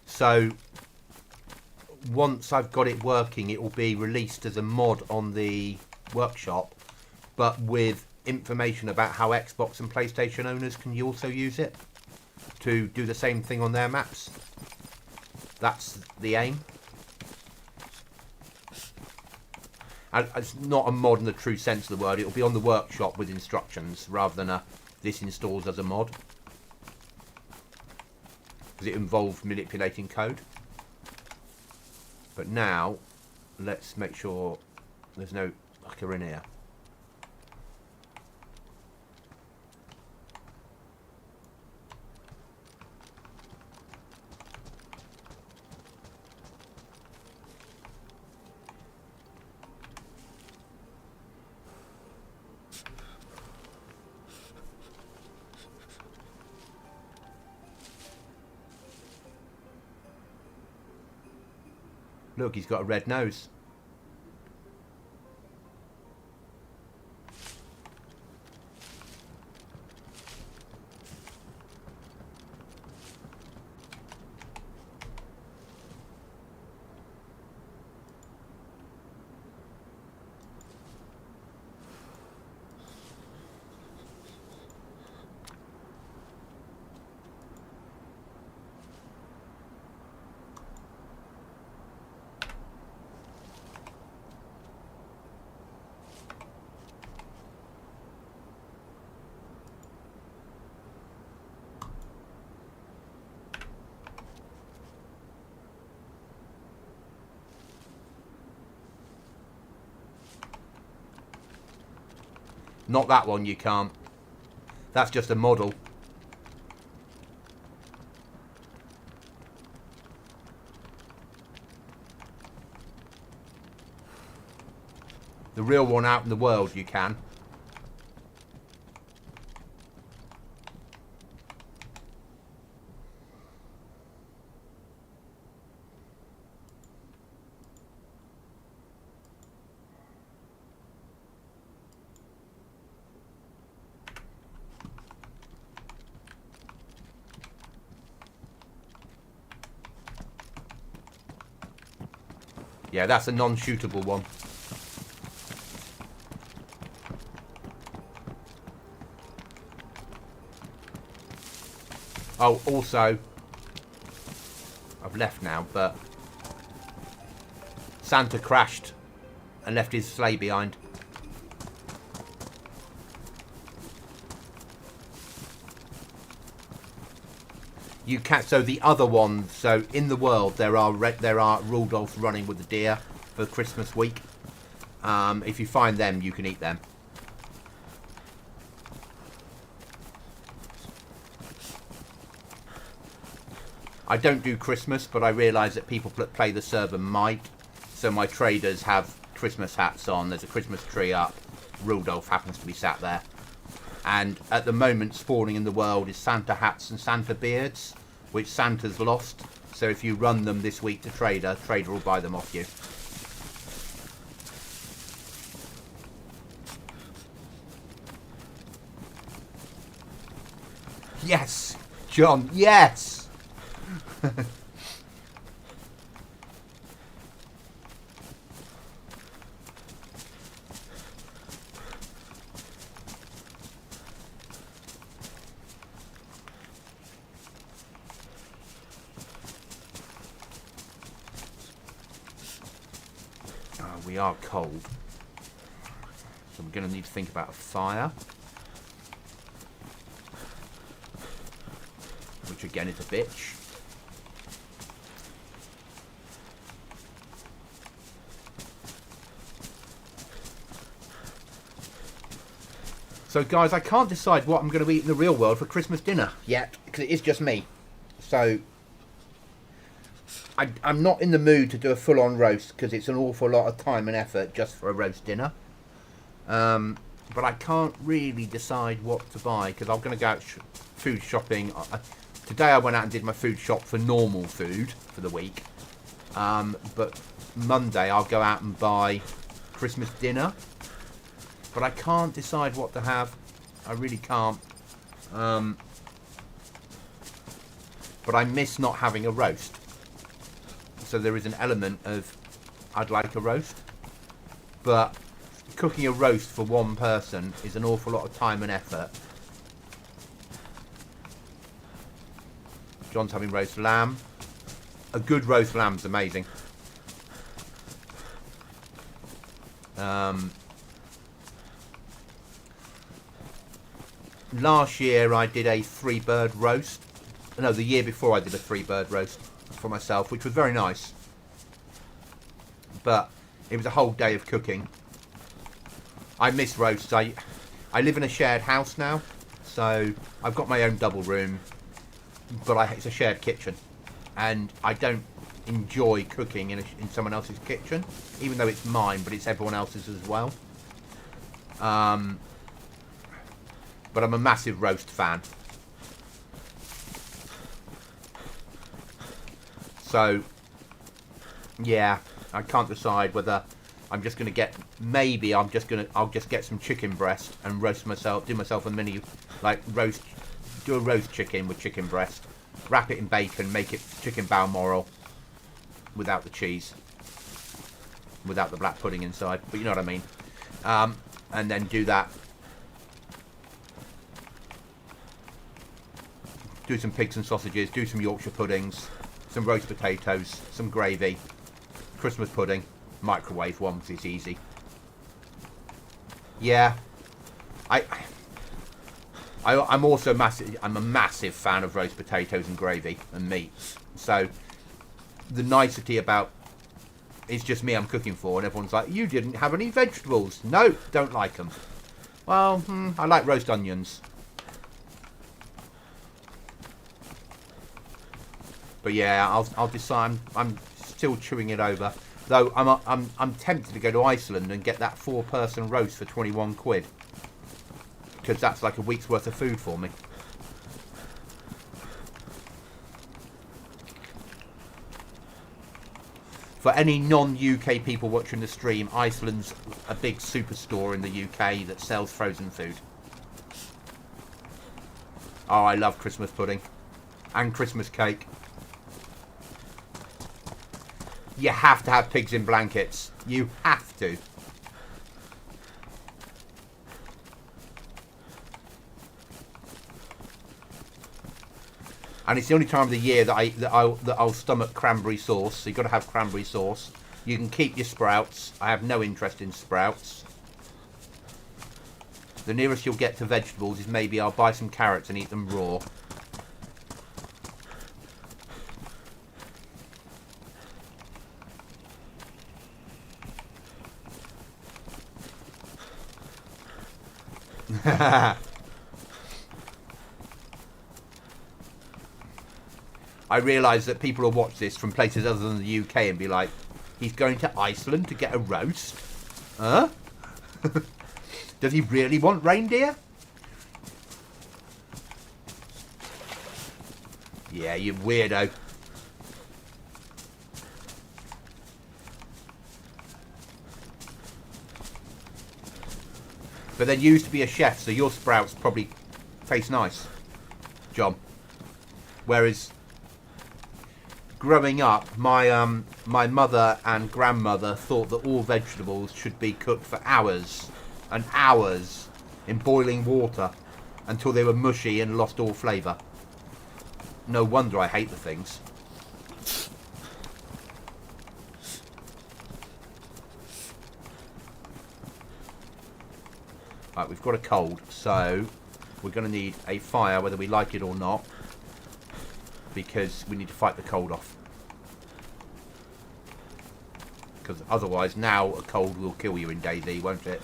So once I've got it working, it will be released as a mod on the workshop, but with information about how Xbox and PlayStation owners can also use it to do the same thing on their maps. That's the aim. And it's not a mod in the true sense of the word. It'll be on the workshop with instructions rather than this installs as a mod, because it involves manipulating code. But now let's make sure there's no fucker in here. Look, he's got a red nose. Not that one, you can't. That's just a model. The real one out in the world, you can. Yeah, that's a non-shootable one. Oh, also, I've left now, but Santa crashed and left his sleigh behind. You can, so the other one, so in the world there are Rudolphs running with the deer for Christmas week. If you find them, you can eat them. I don't do Christmas, but I realise that people play the server might. So my traders have Christmas hats on. There's a Christmas tree up. Rudolph happens to be sat there. And at the moment, spawning in the world is Santa hats and Santa beards, which Santa's lost. So if you run them this week to Trader, Trader will buy them off you. Yes, John, yes! We are cold, so we're going to need to think about a fire, which again is a bitch. So guys, I can't decide what I'm going to eat in the real world for Christmas dinner yet, because it is just me. So I'm not in the mood to do a full-on roast because it's an awful lot of time and effort just for a roast dinner. But I can't really decide what to buy because I'm going to go out food shopping. Today I went out and did my food shop for normal food for the week. But Monday I'll go out and buy Christmas dinner. But I can't decide what to have. I really can't. But I miss not having a roast. So there is an element of I'd like a roast, but cooking a roast for one person is an awful lot of time and effort. John's having roast lamb. A good roast lamb's amazing. Last year I did a 3-bird roast. No, the year before I did a 3-bird roast for myself, which was very nice, but it was a whole day of cooking. I miss roasts. I live in a shared house now, so I've got my own double room, but it's a shared kitchen, and I don't enjoy cooking in someone else's kitchen, even though it's mine, but it's everyone else's as well. But I'm a massive roast fan. So, yeah, I can't decide whether I'm just going to get, maybe I'll just get some chicken breast and roast myself, do myself a mini, like do a roast chicken with chicken breast, wrap it in bacon, make it chicken balmoral without the cheese, without the black pudding inside, but you know what I mean. And then do that. Do some pigs and sausages, do some Yorkshire puddings, some roast potatoes, some gravy, Christmas pudding, microwave one because it's easy. Yeah, I'm also massive. I'm a massive fan of roast potatoes and gravy and meats. So the nicety about it's just me I'm cooking for, and everyone's like, "You didn't have any vegetables." No, don't like them. Well, I like roast onions. But yeah, I'll decide. I'm still chewing it over. Though I'm tempted to go to Iceland and get that 4-person roast for 21 quid. Because that's like a week's worth of food for me. For any non-UK people watching the stream, Iceland's a big superstore in the UK that sells frozen food. Oh, I love Christmas pudding. And Christmas cake. You have to have pigs in blankets. You have to. And it's the only time of the year that I'll stomach cranberry sauce. So you've got to have cranberry sauce. You can keep your sprouts. I have no interest in sprouts. The nearest you'll get to vegetables is maybe I'll buy some carrots and eat them raw. I realise that people will watch this from places other than the UK and be like, he's going to Iceland to get a roast? Huh? Does he really want reindeer? Yeah, you weirdo. But then you used to be a chef, so your sprouts probably taste nice, John. Whereas growing up, my mother and grandmother thought that all vegetables should be cooked for hours and hours in boiling water until they were mushy and lost all flavour. No wonder I hate the things. Right, we've got a cold, so we're going to need a fire whether we like it or not, because we need to fight the cold off. Because otherwise now a cold will kill you in DayZ, won't it?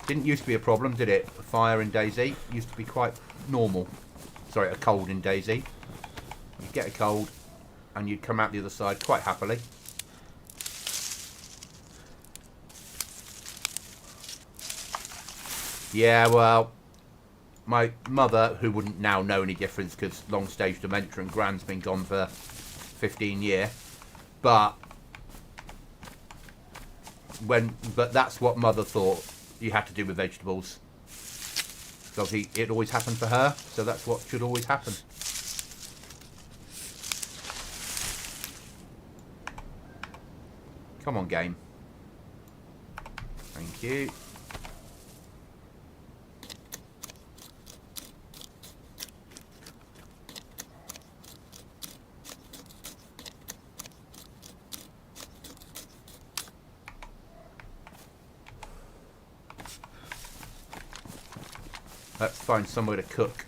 Didn't used to be a problem, did it? A fire in DayZ used to be quite normal. Sorry, a cold in DayZ. You'd get a cold and you'd come out the other side quite happily. Yeah, well, my mother, who wouldn't now know any difference because long stage dementia and Gran's been gone for 15 years, but that's what mother thought you had to do with vegetables. So obviously it always happened for her, so that's what should always happen. Come on, game. Thank you. Let's find somewhere to cook.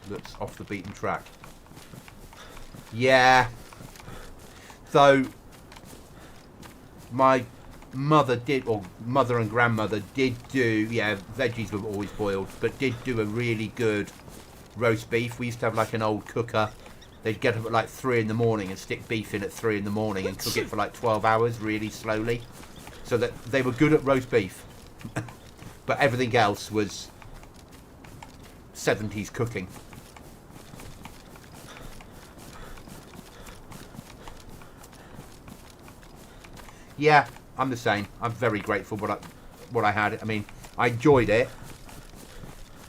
That's off the beaten track. Yeah. Though my mother did, or mother and grandmother did do, yeah, veggies were always boiled, but did do a really good roast beef. We used to have like an old cooker. They'd get up at like 3 in the morning and stick beef in at 3 in the morning and cook it for like 12 hours really slowly. So that they were good at roast beef. But everything else was 70s cooking. Yeah, I'm the same. I'm very grateful for what I had. I mean, I enjoyed it.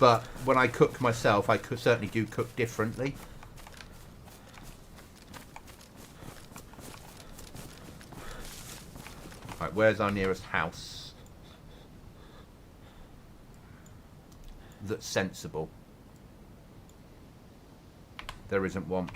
But when I cook myself, I certainly do cook differently. Right, where's our nearest house that's sensible? There isn't one.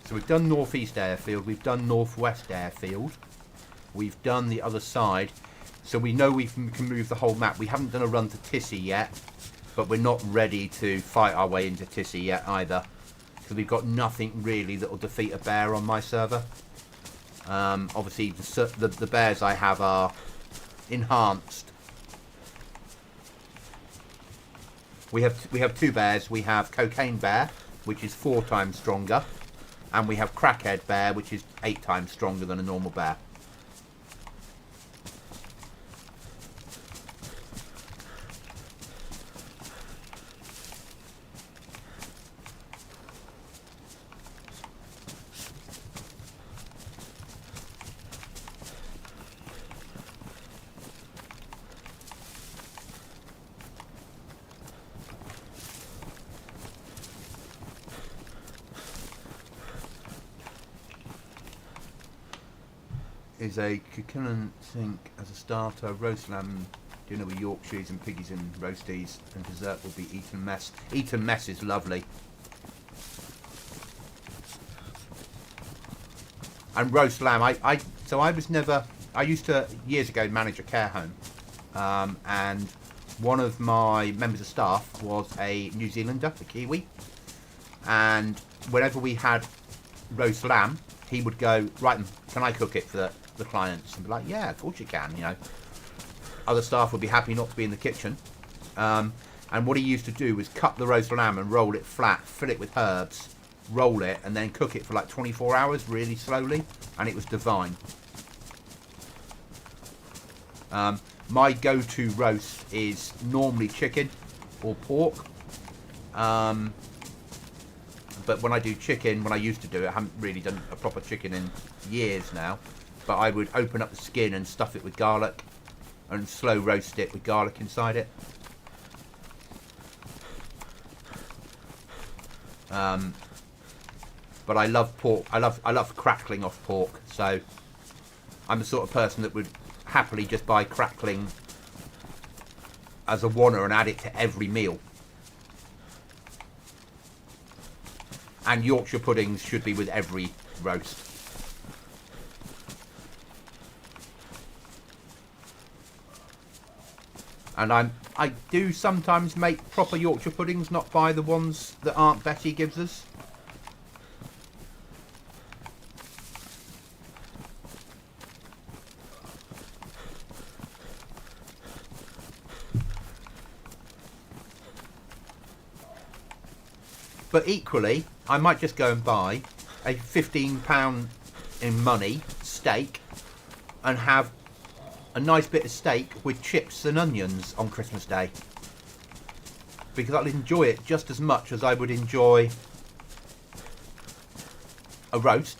So we've done northeast airfield, we've done northwest airfield, we've done the other side. So we know we can move the whole map. We haven't done a run to Tissy yet, but we're not ready to fight our way into Tissy yet either. Because we've got nothing really that will defeat a bear on my server. Obviously the bears I have are enhanced. We have two bears. We have Cocaine Bear, which is 4 times stronger, and we have Crackhead Bear, which is 8 times stronger than a normal bear. Is a Kilkennan sink as a starter, roast lamb dinner with Yorkshires and piggies and roasties, and dessert will be Eton Mess. Eton Mess is lovely. And roast lamb, I used to years ago manage a care home, and one of my members of staff was a New Zealander, a Kiwi, and whenever we had roast lamb, he would go, right, can I cook it for the clients? And be like, yeah, of course you can, you know. Other staff would be happy not to be in the kitchen. And what he used to do was cut the roast lamb and roll it flat, fill it with herbs, roll it, and then cook it for like 24 hours really slowly, and it was divine. My go-to roast is normally chicken or pork. But when I do chicken, when I used to do it, I haven't really done a proper chicken in years now, but I would open up the skin and stuff it with garlic and slow roast it with garlic inside it. But I love pork. I love crackling off pork, so I'm the sort of person that would happily just buy crackling as a wanner and add it to every meal. And Yorkshire puddings should be with every roast. And I do sometimes make proper Yorkshire puddings, not buy the ones that Aunt Betty gives us. But equally, I might just go and buy a £15 in money steak and have a nice bit of steak with chips and onions on Christmas Day. Because I'll enjoy it just as much as I would enjoy a roast.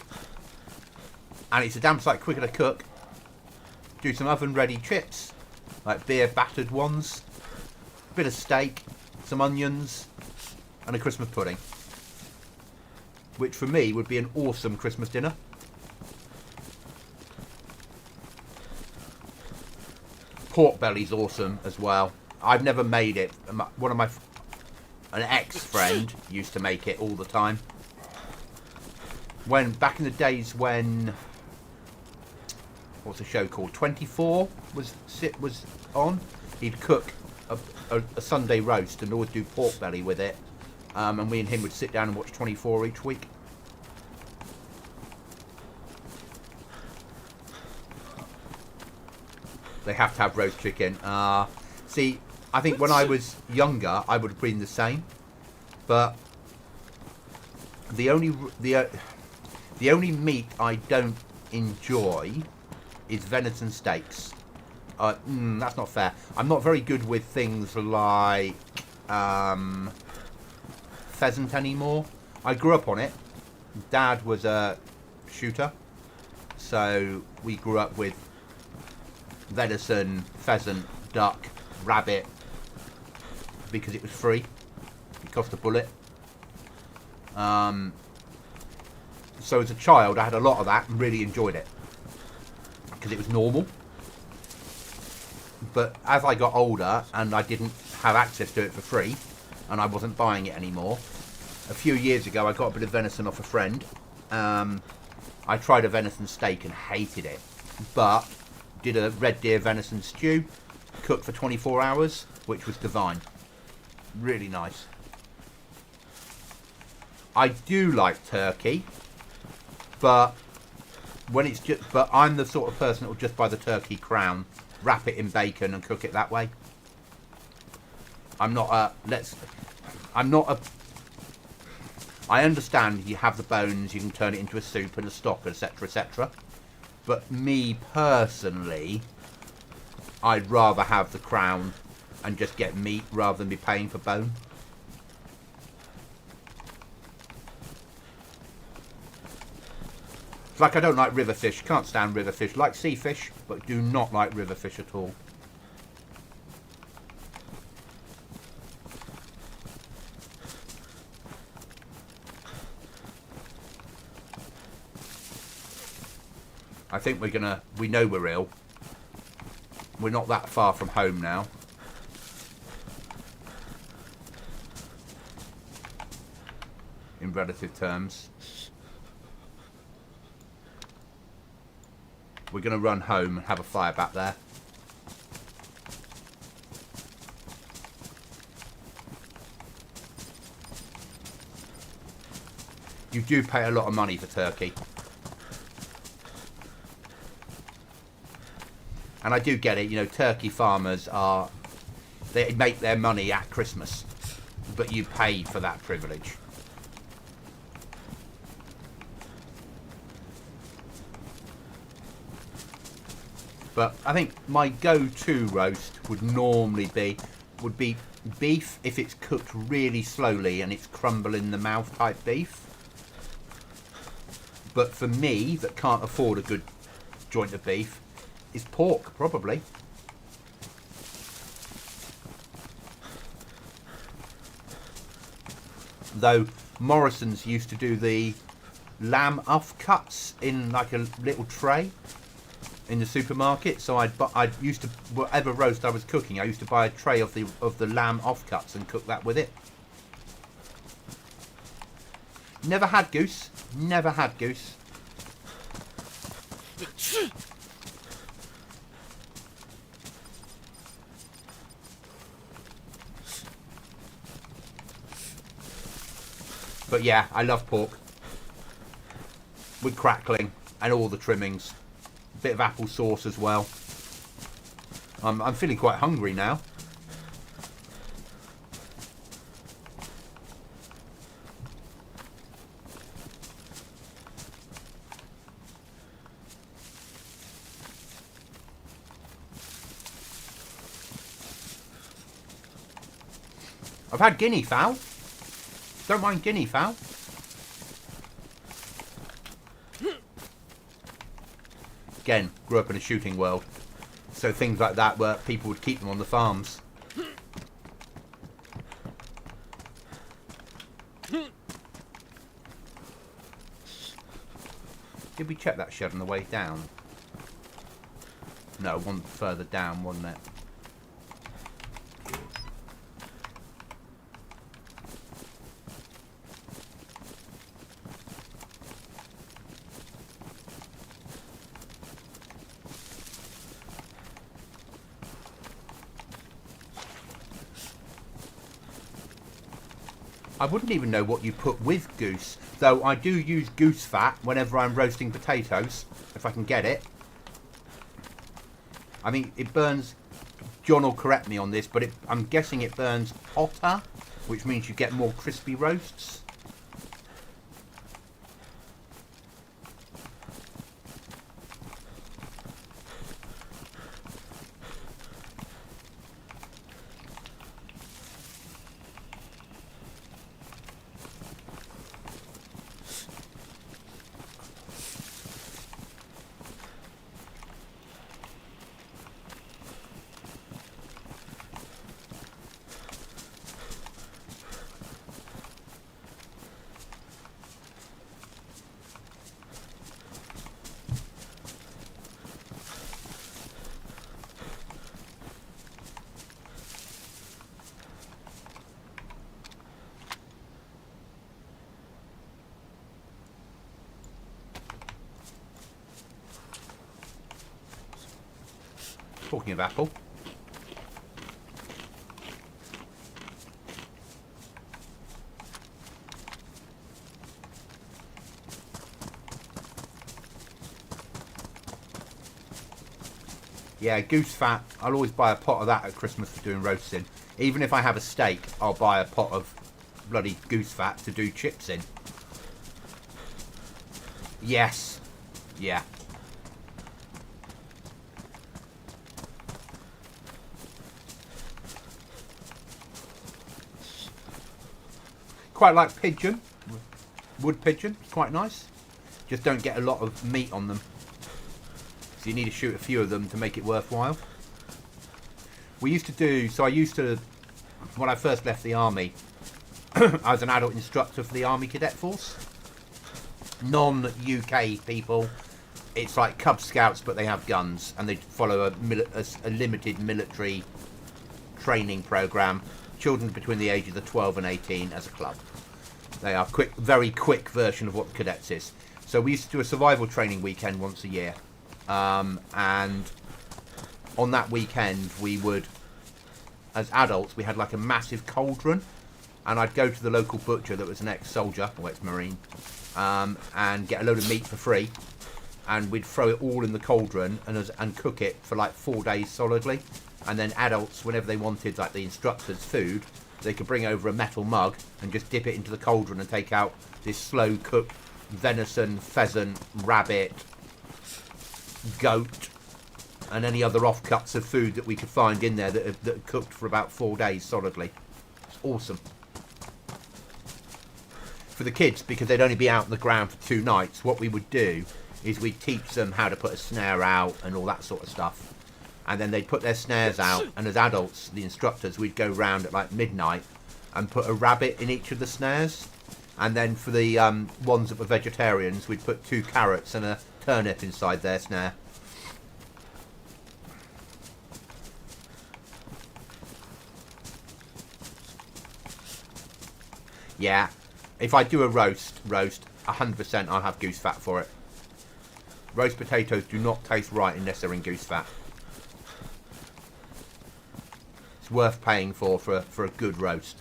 And it's a damn sight quicker to cook. Do some oven ready chips, like beer battered ones, bit of steak, some onions, and a Christmas pudding, which for me would be an awesome Christmas dinner. Pork belly's awesome as well. I've never made it. An ex-friend used to make it all the time. Back in the days when, what's the show called? 24 was on. He'd cook a Sunday roast and always do pork belly with it. And we and him would sit down and watch 24 each week. They have to have roast chicken. See, I think when I was younger, I would have been the same. But the only meat I don't enjoy is venison steaks. That's not fair. I'm not very good with things like pheasant anymore. I grew up on it. Dad was a shooter, so we grew up with venison, pheasant, duck, rabbit, because it was free. It cost a bullet. So as a child I had a lot of that and really enjoyed it because it was normal. But as I got older and I didn't have access to it for free and I wasn't buying it anymore, a few years ago I got a bit of venison off a friend I tried a venison steak and hated it, but did a red deer venison stew, cooked for 24 hours, which was divine. Really nice. I do like turkey, but but I'm the sort of person that will just buy the turkey crown, wrap it in bacon and cook it that way. I understand you have the bones, you can turn it into a soup and a stock, etc, etc. But me personally, I'd rather have the crown and just get meat rather than be paying for bone. It's like I don't like river fish, can't stand river fish. Like sea fish, but do not like river fish at all. I think we know we're ill. We're not that far from home now. In relative terms. We're going to run home and have a fire back there. You do pay a lot of money for turkey. And I do get it, you know, turkey farmers they make their money at Christmas, but you pay for that privilege. But I think my go-to roast would normally be beef if it's cooked really slowly and it's crumble in the mouth type beef. But for me, that can't afford a good joint of beef, is pork, probably. Though Morrison's used to do the lamb offcuts in like a little tray in the supermarket, so I'd used to, whatever roast I was cooking, I used to buy a tray of the lamb offcuts and cook that with it. Never had goose. Never had goose. But yeah, I love pork. With crackling and all the trimmings. A bit of apple sauce as well. I'm feeling quite hungry now. I've had guinea fowl. Don't mind guinea fowl. Again, grew up in a shooting world. So things like that where people would keep them on the farms. Did we check that shed on the way down? No, one further down, wasn't it? I wouldn't even know what you put with goose, though I do use goose fat whenever I'm roasting potatoes, if I can get it. I mean, it burns, John will correct me on this, but I'm guessing it burns hotter, which means you get more crispy roasts. Talking of apple. Yeah, goose fat. I'll always buy a pot of that at Christmas for doing roasting. Even if I have a steak, I'll buy a pot of bloody goose fat to do chips in. Yes. Yeah. Quite like pigeon. Wood pigeon. Quite nice. Just don't get a lot of meat on them. So you need to shoot a few of them to make it worthwhile. We used to do... So I used to... When I first left the army, I was an adult instructor for the Army Cadet Force. Non-UK people. It's like Cub Scouts, but they have guns. And they follow a limited military training program. Children between the ages of 12 and 18 as a club. They are quick, very quick version of what the cadets is. So we used to do a survival training weekend once a year. And on that weekend, we would, as adults, we had like a massive cauldron. And I'd go to the local butcher that was an ex-soldier, or ex-marine, and get a load of meat for free. And we'd throw it all in the cauldron and cook it for like 4 days solidly. And then adults, whenever they wanted, like the instructors' food, they could bring over a metal mug and just dip it into the cauldron and take out this slow-cooked venison, pheasant, rabbit, goat, and any other offcuts of food that we could find in there that are cooked for about 4 days solidly. It's awesome. For the kids, because they'd only be out on the ground for 2 nights, what we would do is we'd teach them how to put a snare out and all that sort of stuff. And then they'd put their snares out, and as adults, the instructors, we'd go round at like midnight and put a rabbit in each of the snares. And then for the ones that were vegetarians, we'd put 2 carrots and a turnip inside their snare. Yeah, if I do a roast, 100% I'll have goose fat for it. Roast potatoes do not taste right unless they're in goose fat. It's worth paying for a good roast.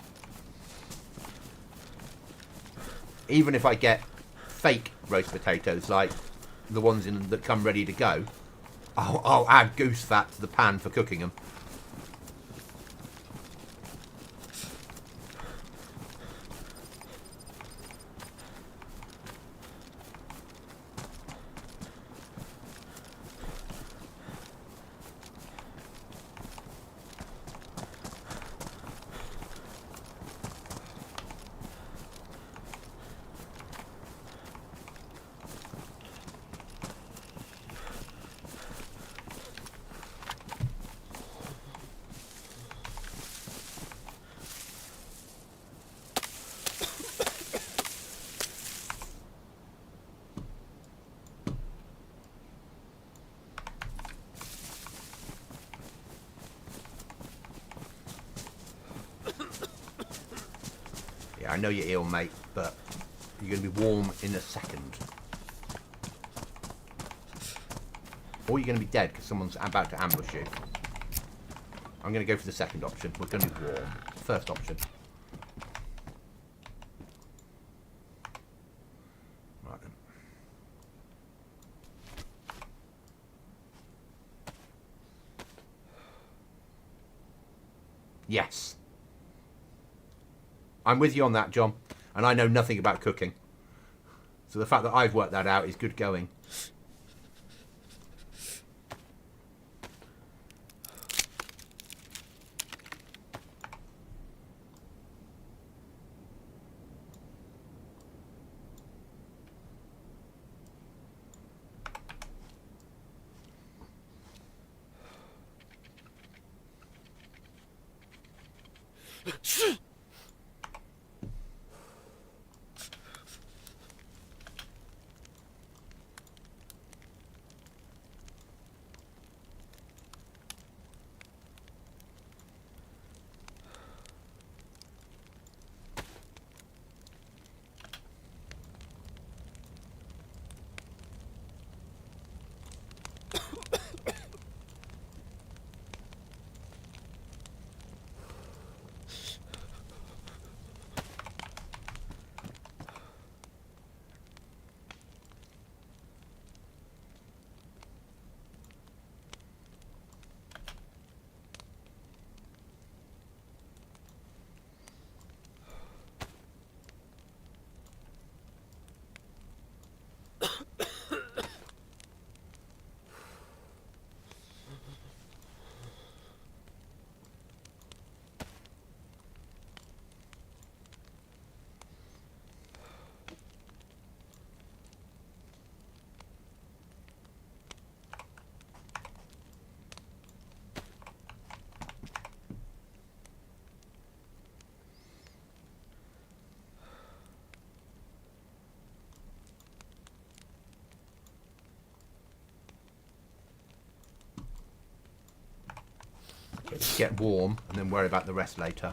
Even if I get fake roast potatoes, like the ones that come ready to go, I'll add goose fat to the pan for cooking them. I know you're ill, mate, but you're going to be warm in a second. Or you're going to be dead because someone's about to ambush you. I'm going to go for the second option. We're going to be warm. First option. Right then. Yes. I'm with you on that, John. And I know nothing about cooking. So the fact that I've worked that out is good going. get warm, and then worry about the rest later.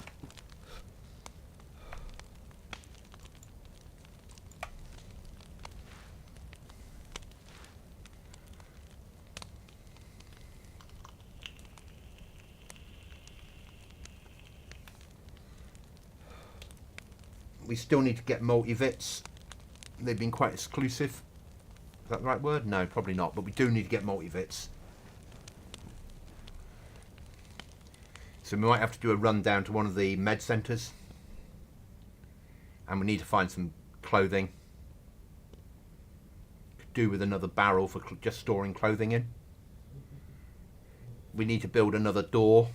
We still need to get multivits. They've been quite exclusive. Is that the right word? No, probably not. But we do need to get multivits. So we might have to do a run down to one of the med centres. And we need to find some clothing. Could do with another barrel for just storing clothing in. We need to build another door.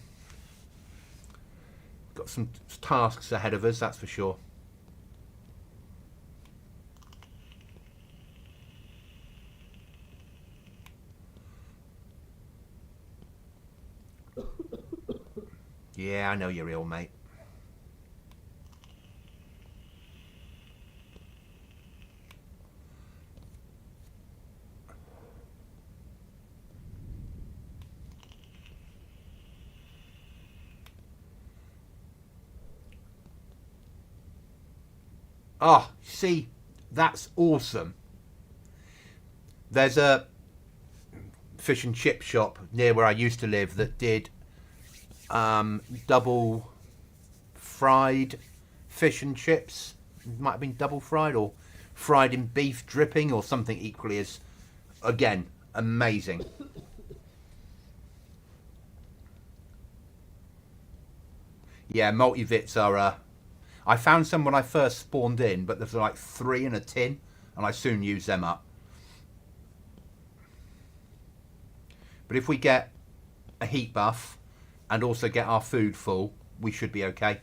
Got some tasks ahead of us, that's for sure. Yeah, I know you're ill, mate. Oh, see, that's awesome. There's a fish and chip shop near where I used to live that did double fried fish and chips. It might have been double fried or fried in beef dripping or something equally as, again, amazing. Yeah, multivits are I found some when I first spawned in, but there's like 3 in a tin, and I soon used them up. But if we get a heat buff and also get our food full, we should be okay.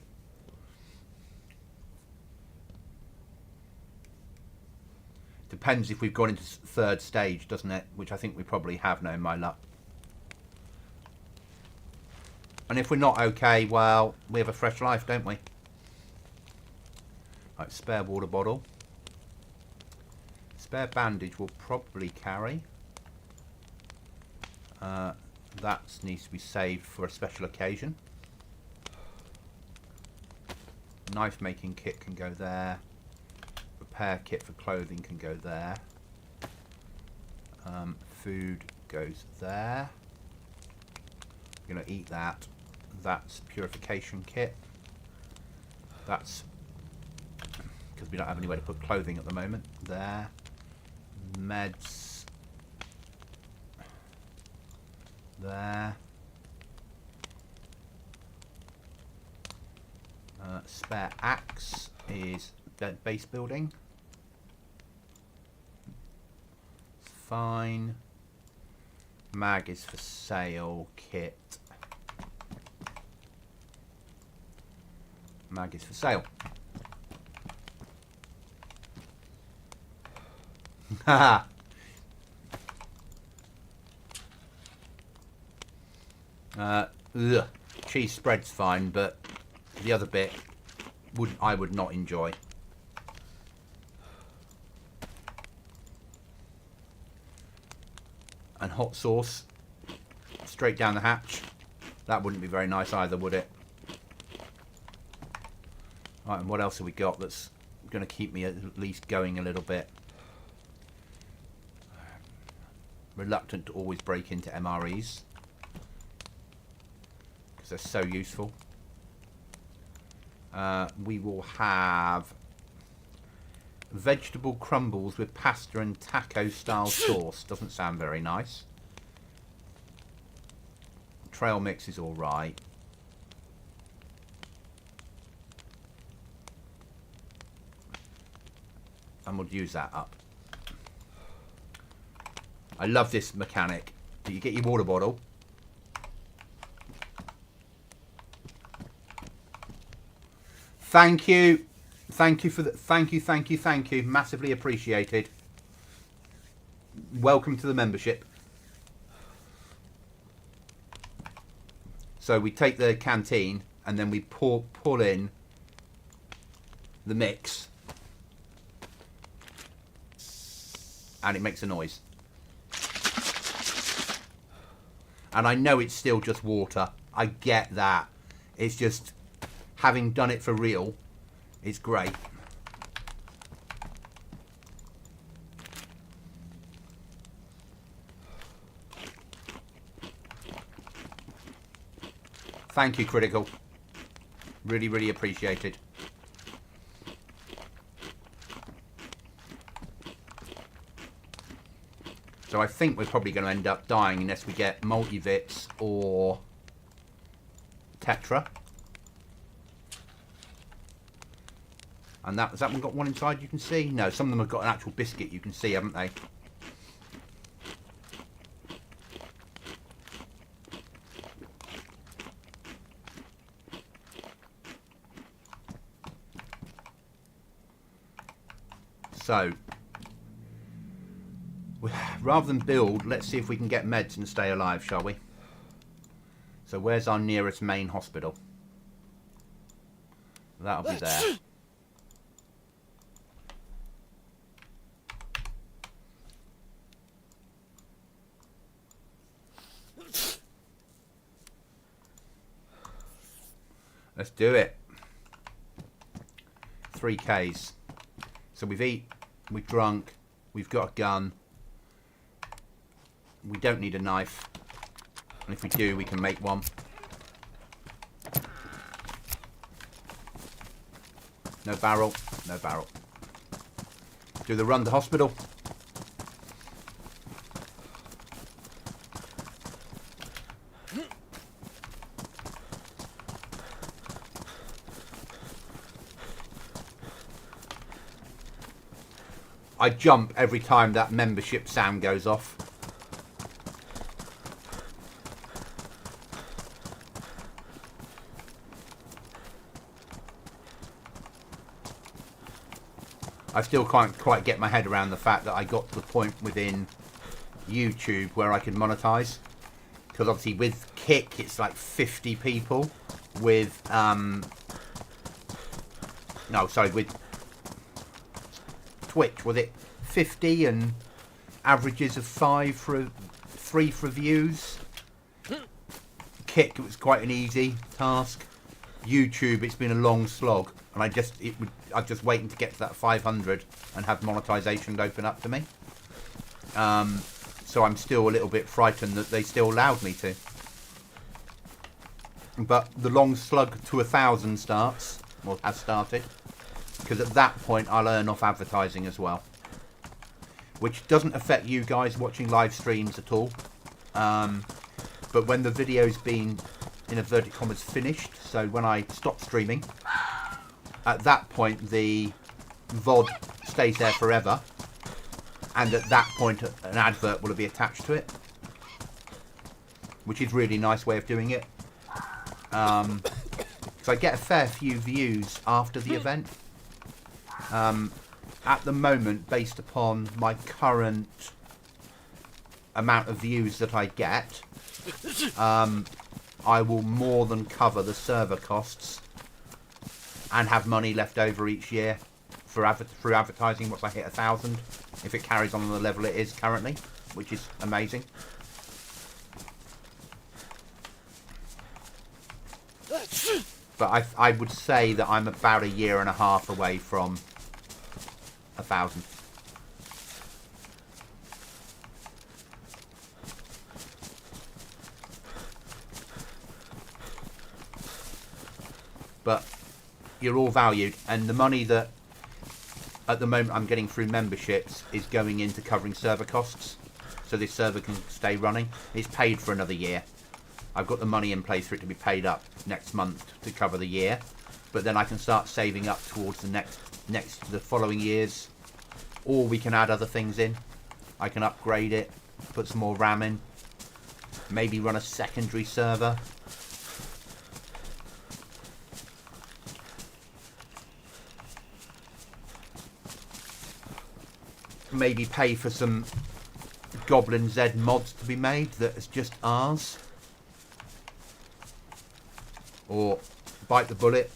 Depends if we've gone into 3rd stage, doesn't it? Which I think we probably have now, in my luck. And if we're not okay, well, we have a fresh life, don't we? Right, spare water bottle. Spare bandage will probably carry. That needs to be saved for a special occasion. Knife making kit can go there. Repair kit for clothing can go there. Food goes there. I'm going to eat that. That's purification kit. That's because we don't have anywhere to put clothing at the moment. There. Meds. There. Spare axe is base building. It's fine. Mag is for sale. Kit. Mag is for sale. Haha. Cheese spread's fine, but the other bit I would not enjoy. And hot sauce straight down the hatch. That wouldn't be very nice either, would it? Right, and what else have we got that's going to keep me at least going a little bit? Reluctant to always break into MREs because they're so useful. We will have vegetable crumbles with pasta and taco style sauce. Doesn't sound very nice. Trail mix is alright. And we'll use that up. I love this mechanic. You get your water bottle. Thank you. Thank you for the thank you. Massively appreciated. Welcome to the membership. So we take the canteen and then we pull in the mix. And it makes a noise. And I know it's still just water. I get that. It's just, having done it for real, it's great. Thank you, Critical. Really, really appreciated. So I think we're probably going to end up dying unless we get multivits or Tetra. And has that one got one inside you can see? No, some of them have got an actual biscuit you can see, haven't they? So, rather than build, let's see if we can get meds and stay alive, shall we? So where's our nearest main hospital? That'll be there. Let's do it. 3Ks. So we've eaten, we've drunk, we've got a gun. We don't need a knife. And if we do, we can make one. No barrel, no barrel. Do the run to hospital. I jump every time that membership sound goes off. I still can't quite get my head around the fact that I got to the point within YouTube where I could monetize. Because obviously with Kick it's like 50 people. With with Twitch, was it 50 and averages of 3 for views? Kick, it was quite an easy task. YouTube, it's been a long slog, and I'm just waiting to get to that 500 and have monetization open up to me. So I'm still a little bit frightened that they still allowed me to. But the long slug to 1,000 starts, or has started. Because at that point I'll earn off advertising as well, which doesn't affect you guys watching live streams at all. But when the video's been, in inverted commas, finished, so when I stop streaming, at that point the VOD stays there forever, and at that point an advert will be attached to it, which is a really nice way of doing it. So I get a fair few views after the event. At the moment, based upon my current amount of views that I get, I will more than cover the server costs and have money left over each year for through advertising once I hit 1,000, if it carries on the level it is currently, which is amazing. But I would say that I'm about 1.5 years away from 1,000. But you're all valued, and the money that at the moment I'm getting through memberships is going into covering server costs, so this server can stay running. It's paid for another year. I've got the money in place for it to be paid up next month to cover the year, but then I can start saving up towards the following years, or we can add other things in. I can upgrade it, put some more RAM in, maybe run a secondary server. Maybe pay for some GoblinZ mods to be made that is just ours. Or bite the bullet,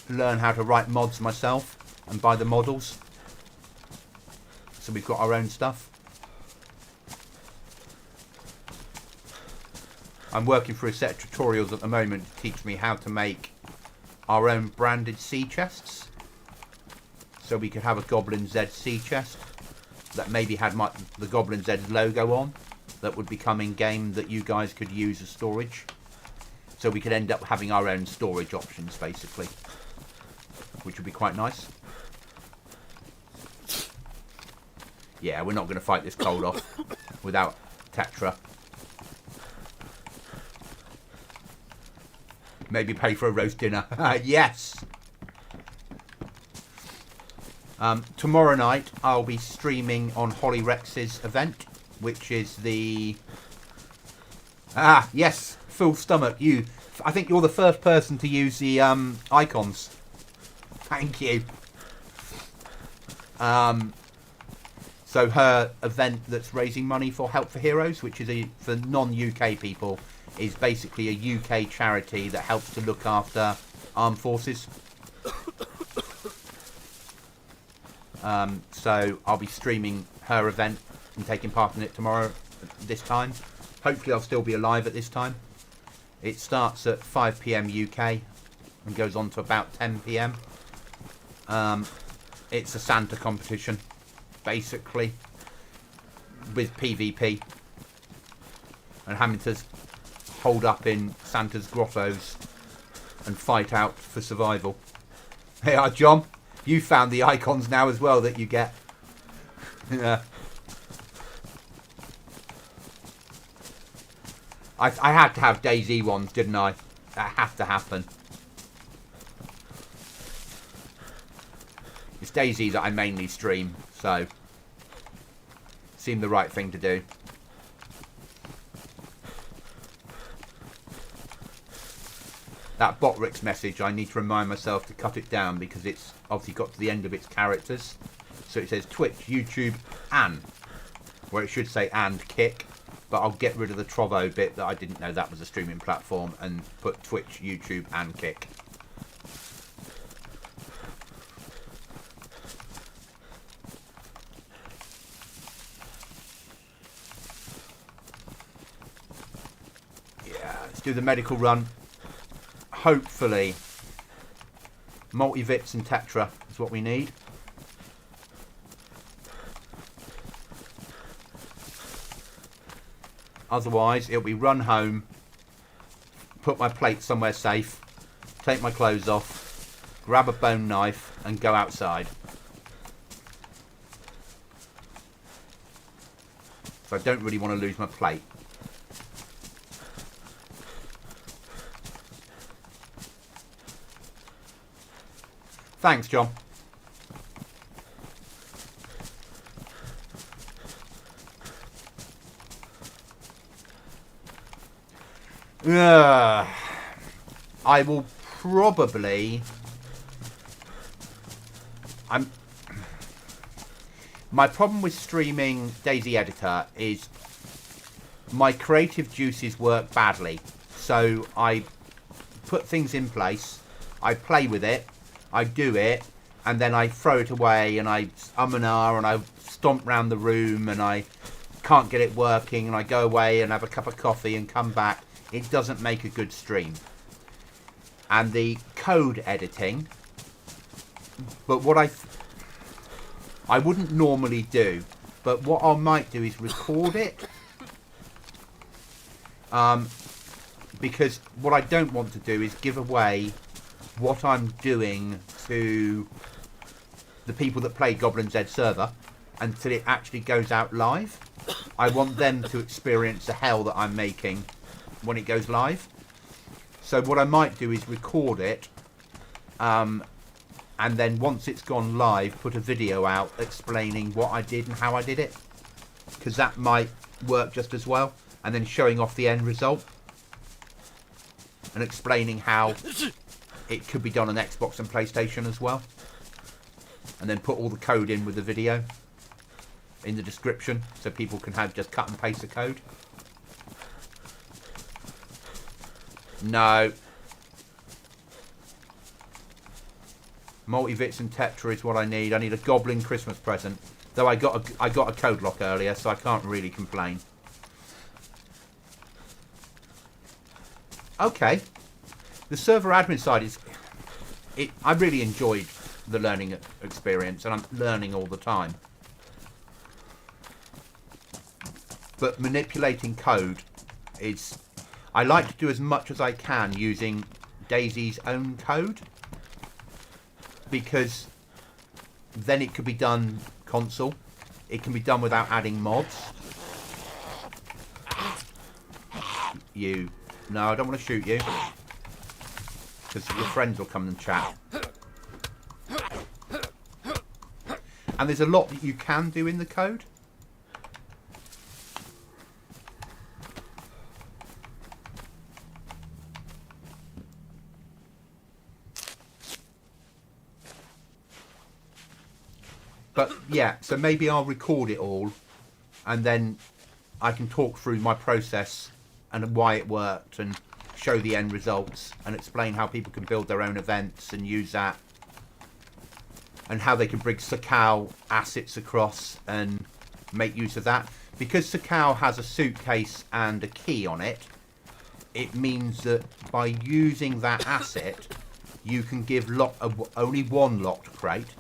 learn how to write mods myself and buy the models, so we've got our own stuff. I'm working through a set of tutorials at the moment to teach me how to make our own branded sea chests. So we could have a GoblinZ sea chest that maybe had the GoblinZ logo on, that would become in game, that you guys could use as storage. So we could end up having our own storage options basically, which would be quite nice. Yeah, we're not going to fight this cold off without Tetra. Maybe pay for a roast dinner. Yes! Tomorrow night I'll be streaming on Holly Rex's event, which is the... yes! Full stomach. I think you're the first person to use the icons. Thank you. So her event that's raising money for Help for Heroes, which is for non-UK people, is basically a UK charity that helps to look after armed forces. So I'll be streaming her event and taking part in it tomorrow at this time. Hopefully I'll still be alive at this time. It starts at 5 PM UK and goes on to about 10 PM. It's a Santa competition, basically, with PvP. And having to hold up in Santa's grottos and fight out for survival. Hey, John, you found the icons now as well that you get. Yeah. I had to have DayZ ones, didn't I? That had to happen. It's DayZ that I mainly stream, so seemed the right thing to do. That Botrix message, I need to remind myself to cut it down because it's obviously got to the end of its characters. So it says Twitch, YouTube, and, where it should say and kick. But I'll get rid of the Trovo bit that I didn't know that was a streaming platform and put Twitch, YouTube, and kick. Yeah, let's do the medical run. Hopefully, multivits and Tetra is what we need. Otherwise, it'll be run home, put my plate somewhere safe, take my clothes off, grab a bone knife, and go outside. So I don't really want to lose my plate. Thanks, John. I will probably... My problem with streaming DayZ Editor is my creative juices work badly. So I put things in place, I play with it, I do it, and then I throw it away, and I and ah, and I stomp round the room, and I can't get it working, and I go away and have a cup of coffee and come back. It doesn't make a good stream. And the code editing, but what I wouldn't normally do, but what I might do is record it. Because what I don't want to do is give away what I'm doing to the people that play GoblinZ server until it actually goes out live. I want them to experience the hell that I'm making when it goes live. So what I might do is record it, and then once it's gone live, put a video out explaining what I did and how I did it, because that might work just as well, and then showing off the end result and explaining how it could be done on Xbox and PlayStation as well, and then put all the code in with the video in the description so people can have just cut and paste the code. No. Multivits and Tetra is what I need. I need a Goblin Christmas present. Though I got a code lock earlier, so I can't really complain. Okay. The server admin side is... I really enjoyed the learning experience, and I'm learning all the time. But manipulating code is... I like to do as much as I can using DayZ's own code, because then it could be done console. It can be done without adding mods. You... No, I don't want to shoot you, because your friends will come and chat. And there's a lot that you can do in the code. But yeah, so maybe I'll record it all, and then I can talk through my process and why it worked, and show the end results, and explain how people can build their own events and use that, and how they can bring Sakao assets across and make use of that. Because Sakao has a suitcase and a key on it, it means that by using that asset, you can give only one locked crate,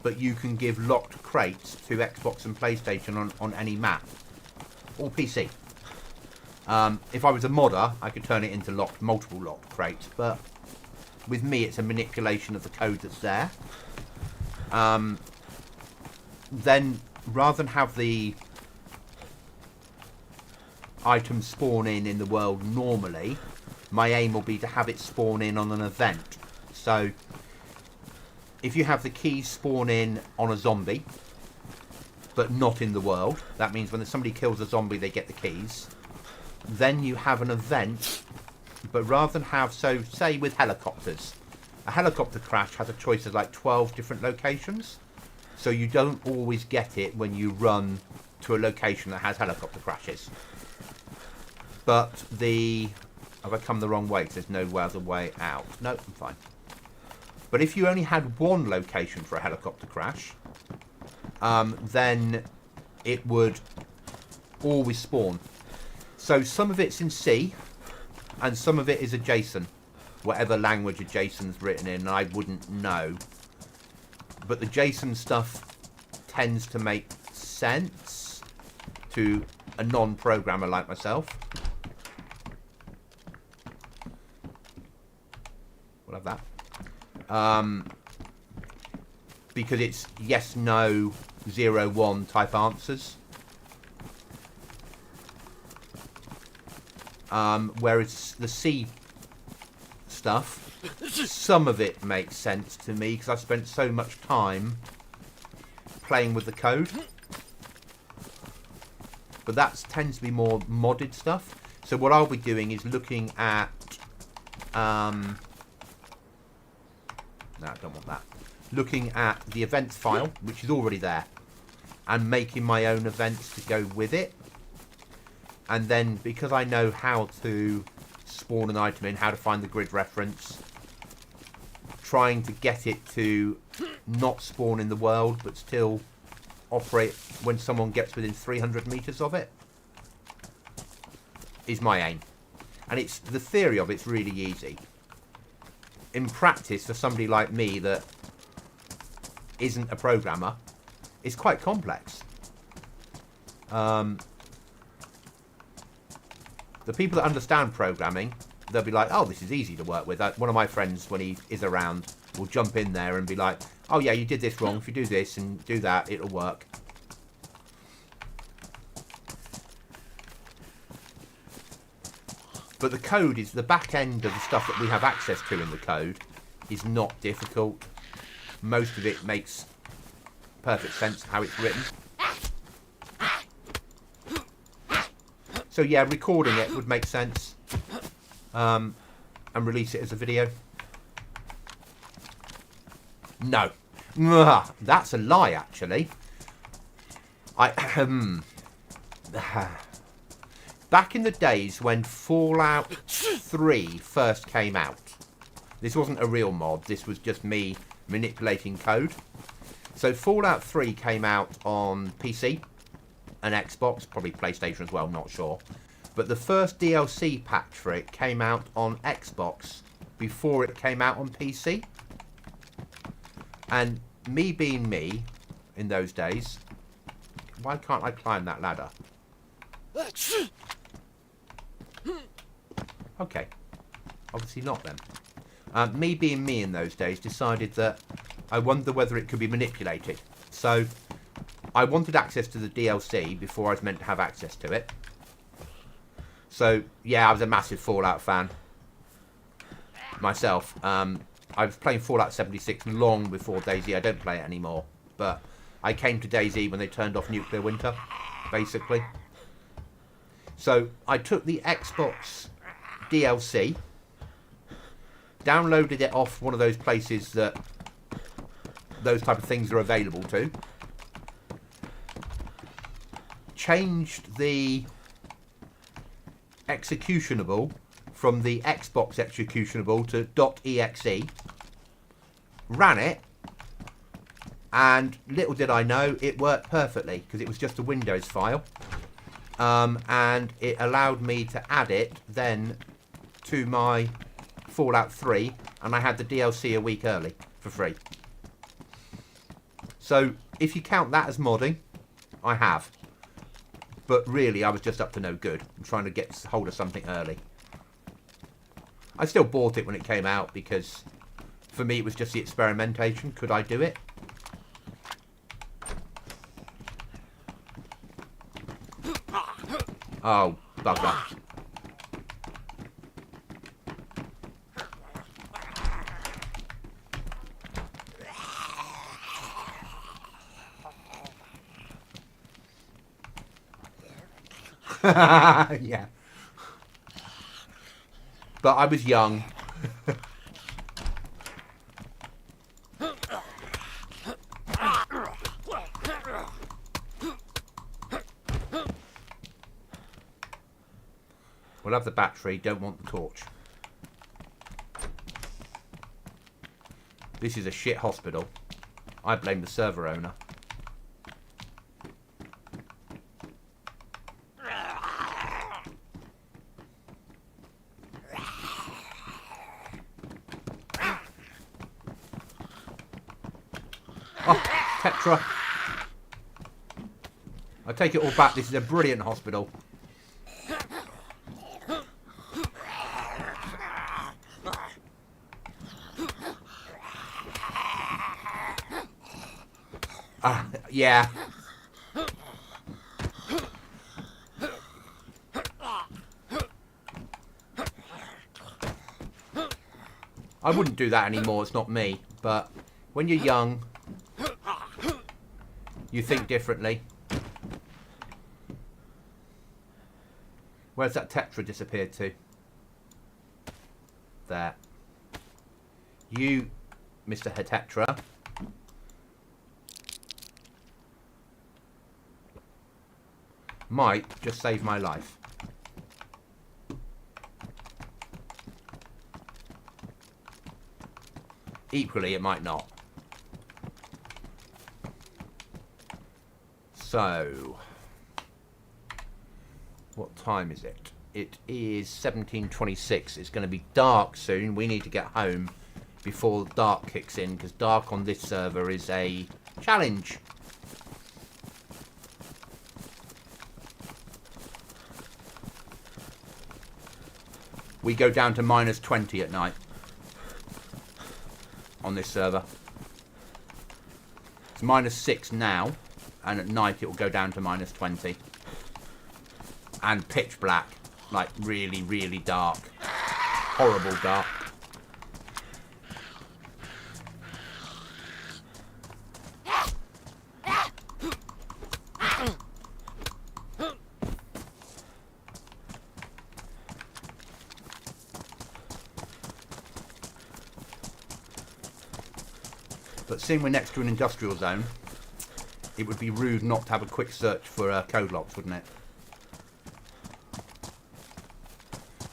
but you can give locked crates to Xbox and PlayStation on any map, or PC. If I was a modder, I could turn it into multiple locked crates, but with me it's a manipulation of the code that's there. Then, rather than have the items spawn in the world normally, my aim will be to have it spawn in on an event. So, if you have the keys spawn in on a zombie, but not in the world, that means when somebody kills a zombie, they get the keys. Then you have an event, but rather than have, so say with helicopters, a helicopter crash has a choice of like 12 different locations. So you don't always get it when you run to a location that has helicopter crashes. But have I come the wrong way? Because there's no other way out. No, I'm fine. But if you only had one location for a helicopter crash, then it would always spawn. So some of it's in C, and some of it is adjacent. Whatever language adjacent's written in, I wouldn't know. But the JSON stuff tends to make sense to a non-programmer like myself. We'll have that. Because it's yes, no, 0, 1 type answers. Whereas the C stuff, some of it makes sense to me because I've spent so much time playing with the code. But that tends to be more modded stuff. So what I'll be doing is looking at... no, I don't want that. Looking at the events file, which is already there, and making my own events to go with it. And then, because I know how to spawn an item in, how to find the grid reference, trying to get it to not spawn in the world, but still operate when someone gets within 300 meters of it, is my aim. And it's the theory of it's really easy. In practice, for somebody like me that isn't a programmer, it's quite complex. The people that understand programming, they'll be like, oh, this is easy to work with. One of my friends, when he is around, will jump in there and be like, oh yeah, you did this wrong. If you do this and do that, it'll work. But the code is, the back end of the stuff that we have access to in the code is not difficult. Most of it makes perfect sense how it's written. So yeah, recording it would make sense. And release it as a video. No. That's a lie, actually. Back in the days when Fallout 3 first came out, this wasn't a real mod, this was just me manipulating code. So Fallout 3 came out on PC and Xbox, probably PlayStation as well, not sure. But the first DLC patch for it came out on Xbox before it came out on PC. And me being me in those days, why can't I climb that ladder? Okay, obviously not then. Me being me in those days decided that I wonder whether it could be manipulated. So I wanted access to the DLC before I was meant to have access to it. So yeah, I was a massive Fallout fan myself. I was playing Fallout 76 long before DayZ. I don't play it anymore, but I came to DayZ when they turned off nuclear winter, basically. So I took the Xbox DLC, downloaded it off one of those places that those type of things are available to, changed the executionable from the Xbox executionable to .exe, ran it, and little did I know it worked perfectly because it was just a Windows file, and it allowed me to add it then to my Fallout 3, and I had the DLC a week early for free. So if you count that as modding, I have. But really, I was just up to no good. I'm trying to get hold of something early. I still bought it when it came out because for me it was just the experimentation. Could I do it? Oh, bugger. Yeah. But I was young. We'll have the battery, don't want the torch. This is a shit hospital. I blame the server owner. Oh, Tetra. I take it all back. This is a brilliant hospital. Yeah. I wouldn't do that anymore. It's not me. But when you're young, you think differently. Where's that Tetra disappeared to? There. You, Mr. Tetra. Might just save my life. Equally, it might not. So, what time is it? It is 17:26. It's going to be dark soon. We need to get home before dark kicks in, because dark on this server is a challenge. We go down to -20 at night on this server. It's -6 now, and at night it will go down to -20. And pitch black, like really, really dark. Horrible dark. But seeing we're next to an industrial zone, it would be rude not to have a quick search for code locks, wouldn't it?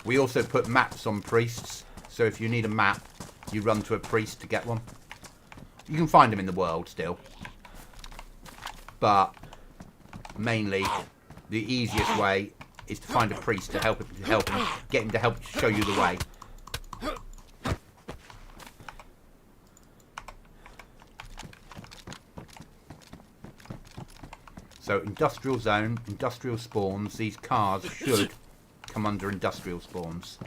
We also put maps on priests, so if you need a map, you run to a priest to get one. You can find them in the world still. But mainly, the easiest way is to find a priest to help him, get him to help show you the way. So industrial zone, industrial spawns. These cars should come under industrial spawns.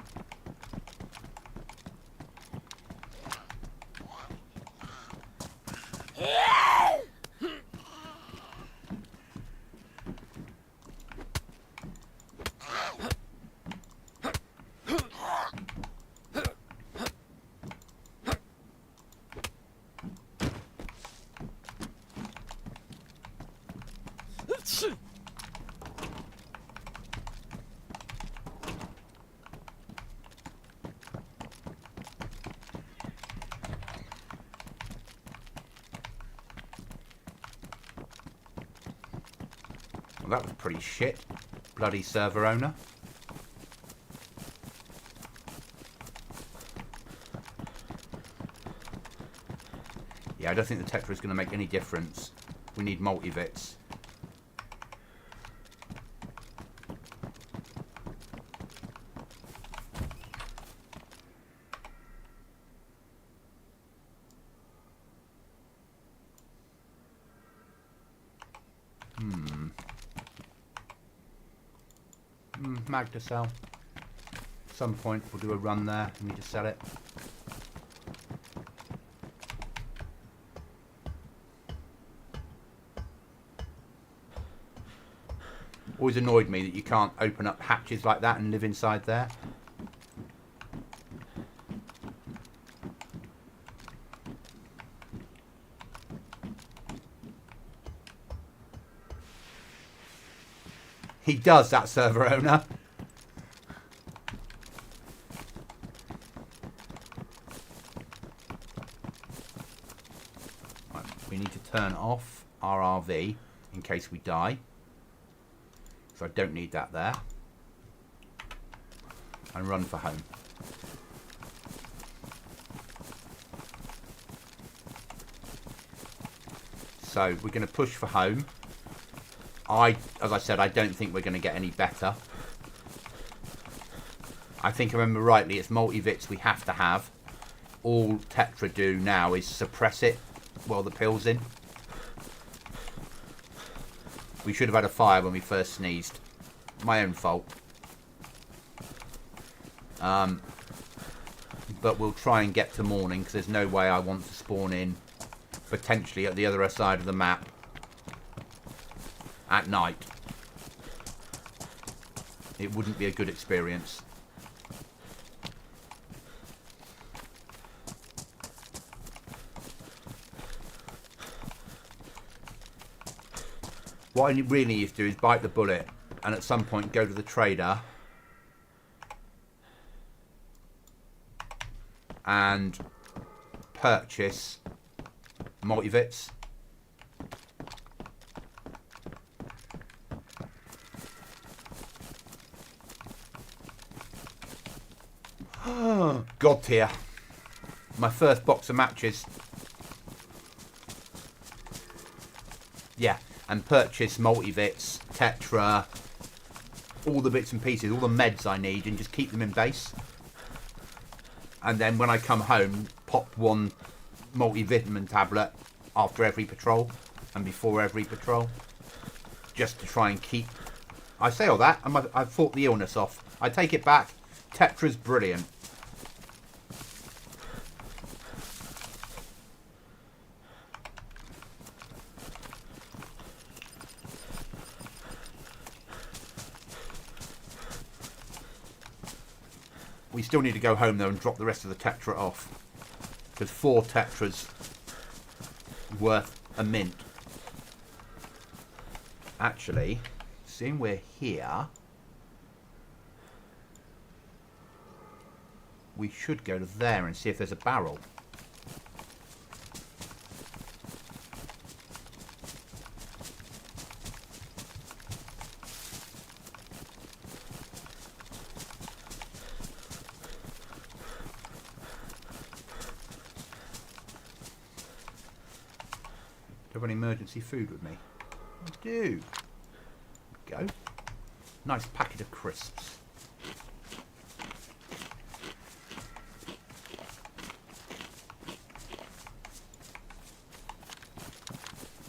Well, that was pretty shit. Bloody server owner. Yeah, I don't think the Tetra is going to make any difference. We need multivits. Mag to sell. At some point we'll do a run there. We need to sell it. Always annoyed me that you can't open up hatches like that and live inside there. He does, that server owner. Right, we need to turn off our RV in case we die. So I don't need that there. And run for home. So we're going to push for home. As I said, I don't think we're going to get any better. I think, I remember rightly, it's multivits we have to have. All Tetra do now is suppress it while the pill's in. We should have had a fire when we first sneezed. My own fault. But we'll try and get to morning, because there's no way I want to spawn in potentially at the other side of the map at night. It wouldn't be a good experience. What I really need to do is bite the bullet and at some point go to the trader and purchase multivits. God tier. My first box of matches. Yeah, and purchase multivits, Tetra, all the bits and pieces, all the meds I need, and just keep them in base. And then when I come home, pop one multivitamin tablet after every patrol and before every patrol, just to try and keep. I say all that, I've fought the illness off. I take it back. Tetra's brilliant. We still need to go home though and drop the rest of the Tetra off, because 4 Tetras worth a mint. Actually, seeing we're here, we should go to there and see if there's a barrel. Do I have any emergency food with me? I do. Go. Nice packet of crisps.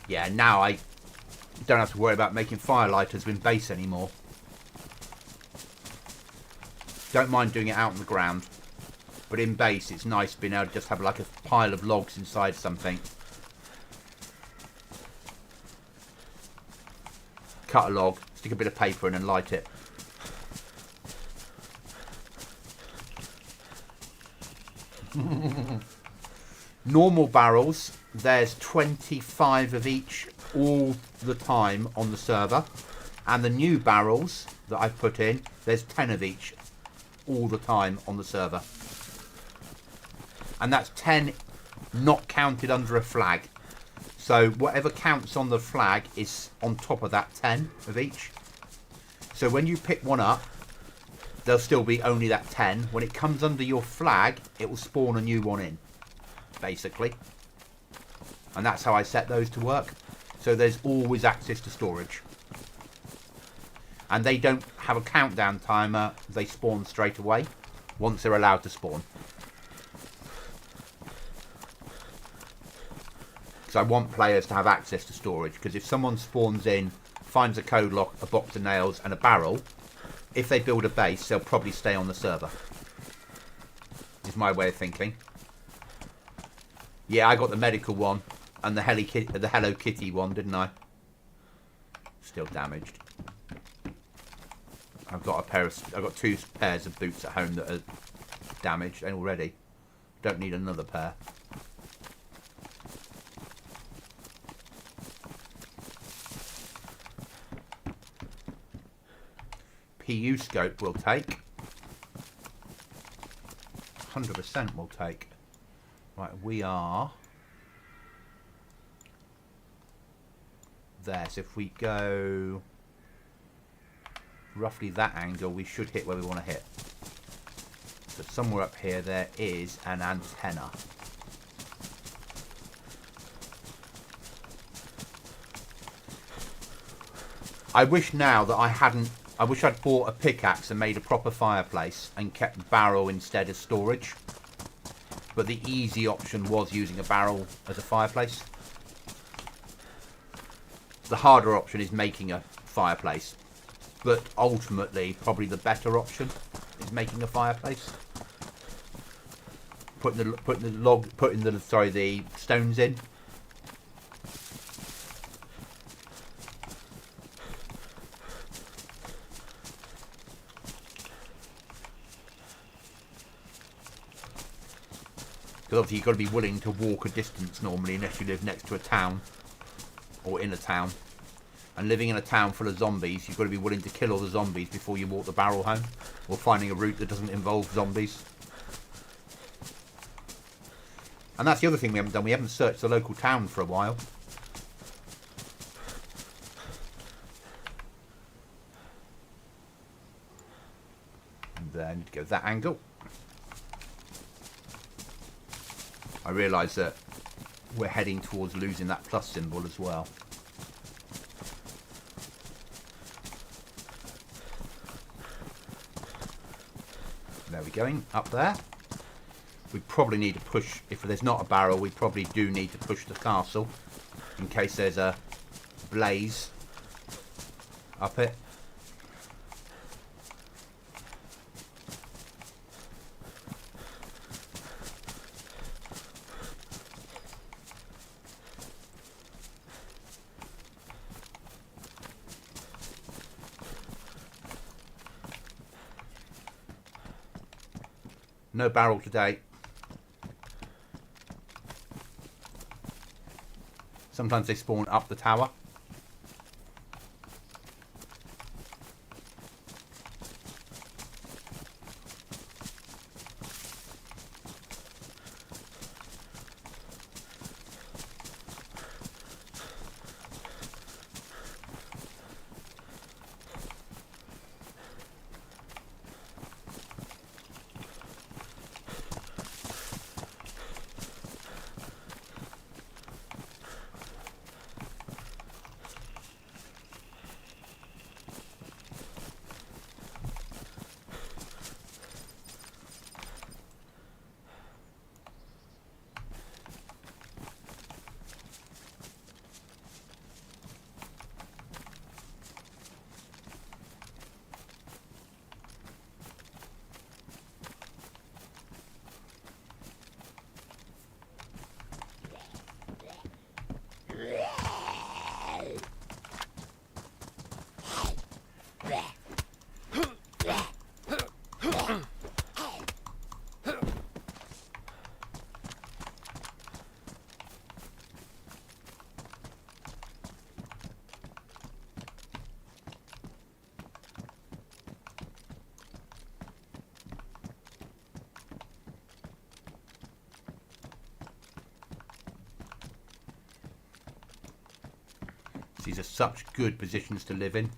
Yeah, now I don't have to worry about making firelighters with base anymore. Don't mind doing it out on the ground. But in base, it's nice being able to just have like a pile of logs inside something. Cut a log, stick a bit of paper in and light it. Normal barrels, there's 25 of each all the time on the server. And the new barrels that I've put in, there's 10 of each all the time on the server. And that's 10 not counted under a flag. So whatever counts on the flag is on top of that 10 of each. So when you pick one up, there'll still be only that 10. When it comes under your flag, it will spawn a new one in, basically. And that's how I set those to work. So there's always access to storage. And they don't have a countdown timer. They spawn straight away once they're allowed to spawn. Because I want players to have access to storage. Because if someone spawns in, finds a code lock, a box of nails and a barrel, if they build a base, they'll probably stay on the server. Is my way of thinking. Yeah, I got the medical one and the Hello Kitty one, didn't I? Still damaged. I've got two pairs of boots at home that are damaged already. Don't need another pair. PU scope will take. 100% will take. Right, we are there. So if we go roughly that angle, we should hit where we want to hit. So somewhere up here there is an antenna. I wish now that I wish I'd bought a pickaxe and made a proper fireplace and kept the barrel instead of storage. But the easy option was using a barrel as a fireplace. The harder option is making a fireplace. But ultimately, probably the better option is making a fireplace. Putting the stones in. Because obviously you've got to be willing to walk a distance normally unless you live next to a town or in a town. And living in a town full of zombies, you've got to be willing to kill all the zombies before you walk the barrel home. Or finding a route that doesn't involve zombies. And that's the other thing we haven't done. We haven't searched the local town for a while. And then need to go that angle. I realise that we're heading towards losing that plus symbol as well. There we're going, up there. We probably need to push, if there's not a barrel, we probably do need to push the castle in case there's a blaze up it. No barrel today. Sometimes they spawn up the tower. These are such good positions to live in.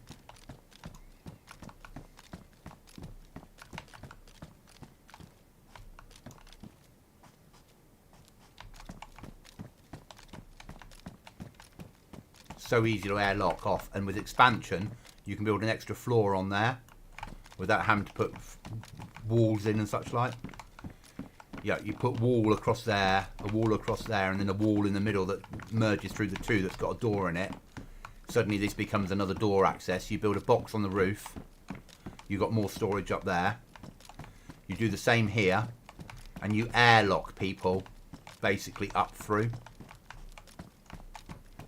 So easy to airlock off, and with expansion you can build an extra floor on there without having to put walls in and such like. Yeah, you put wall across there, a wall across there, and then a wall in the middle that merges through the two that's got a door in it. Suddenly this becomes another door access. You build a box on the roof. You've got more storage up there. You do the same here. And you airlock people basically up through.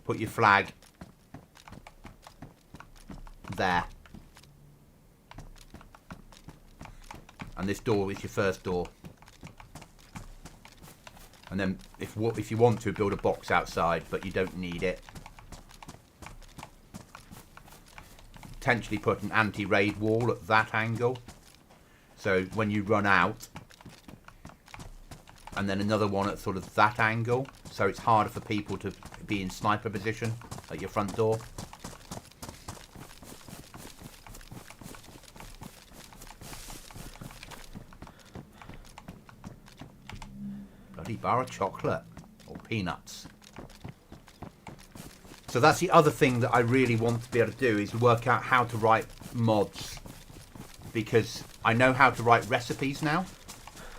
Put your flag there. And this door is your first door. And then if you want to, build a box outside, but you don't need it. Potentially put an anti-raid wall at that angle, so when you run out, and then another one at sort of that angle, so it's harder for people to be in sniper position at your front door. Bloody bar of chocolate or peanuts. So that's the other thing that I really want to be able to do, is work out how to write mods. Because I know how to write recipes now.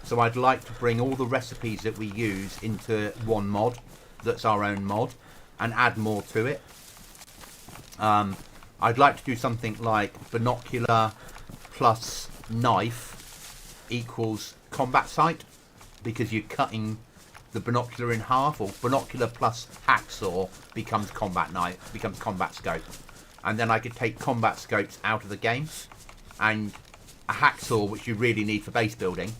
So I'd like to bring all the recipes that we use into one mod, that's our own mod, and add more to it. I'd like to do something like binocular plus knife equals combat sight, because you're cutting the binocular in half, or binocular plus hacksaw becomes combat knife, becomes combat scope. And then I could take combat scopes out of the game, and a hacksaw, which you really need for base building,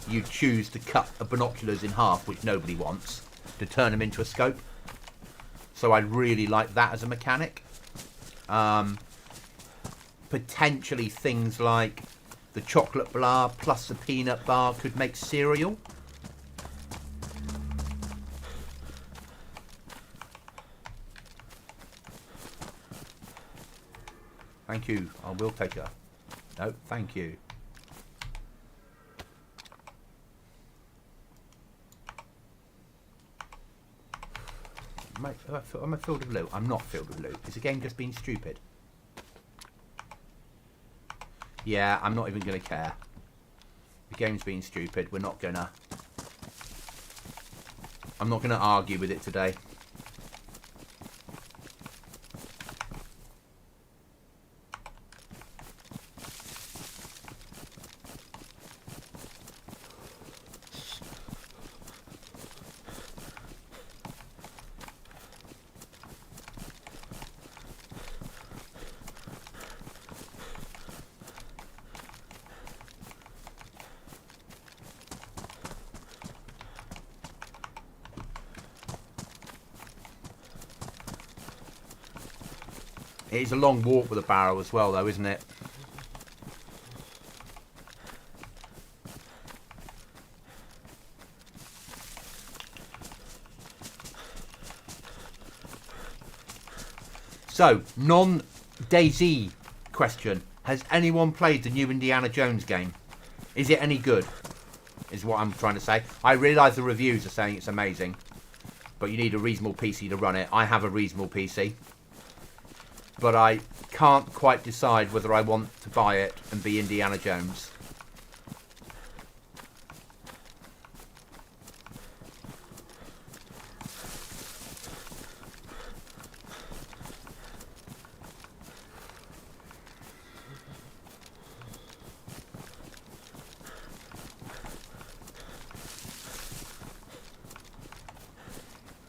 you choose to cut the binoculars in half, which nobody wants, to turn them into a scope. So I'd really like that as a mechanic. Potentially things like the chocolate bar plus the peanut bar could make cereal. Thank you. I will take her. No, thank you. Am I filled with loot? I'm not filled with loot. Is the game just being stupid? Yeah, I'm not even going to care. The game's being stupid. We're not gonna... I'm not going to argue with it today. It is a long walk with a barrow as well, though, isn't it? So, non-DayZ question. Has anyone played the new Indiana Jones game? Is it any good? Is what I'm trying to say. I realise the reviews are saying it's amazing, but you need a reasonable PC to run it. I have a reasonable PC. But I can't quite decide whether I want to buy it and be Indiana Jones.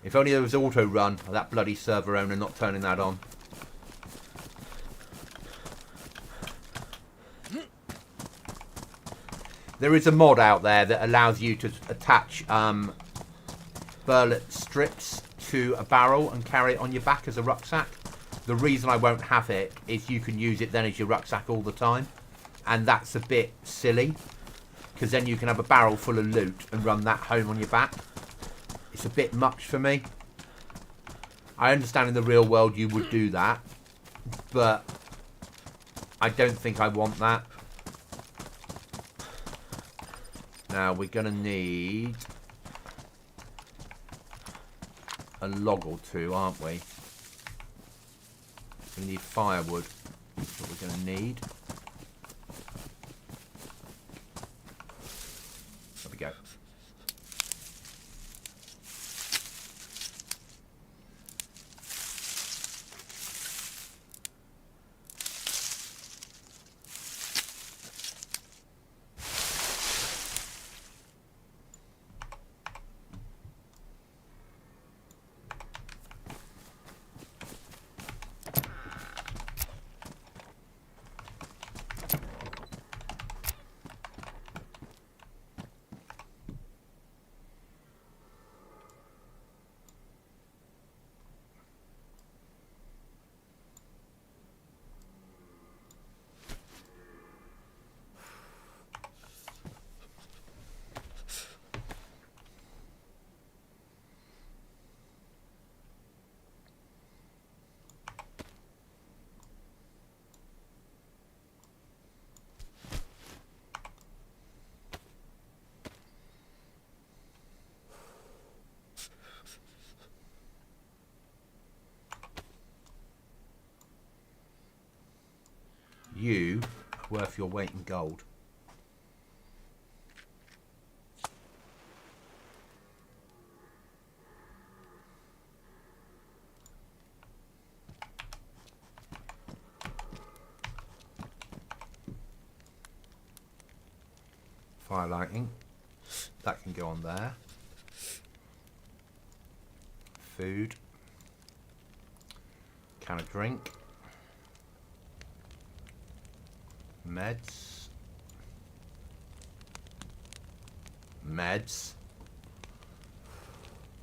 If only there was auto run, or that bloody server owner not turning that on. There is a mod out there that allows you to attach burlap strips to a barrel and carry it on your back as a rucksack. The reason I won't have it is you can use it then as your rucksack all the time. And that's a bit silly, because then you can have a barrel full of loot and run that home on your back. It's a bit much for me. I understand in the real world you would do that, but I don't think I want that. Now we're going to need a log or two, aren't we? We need firewood. That's what we're going to need. There we go. You are worth your weight in gold. Fire lighting. That can go on there. Food. Can of drink. Meds.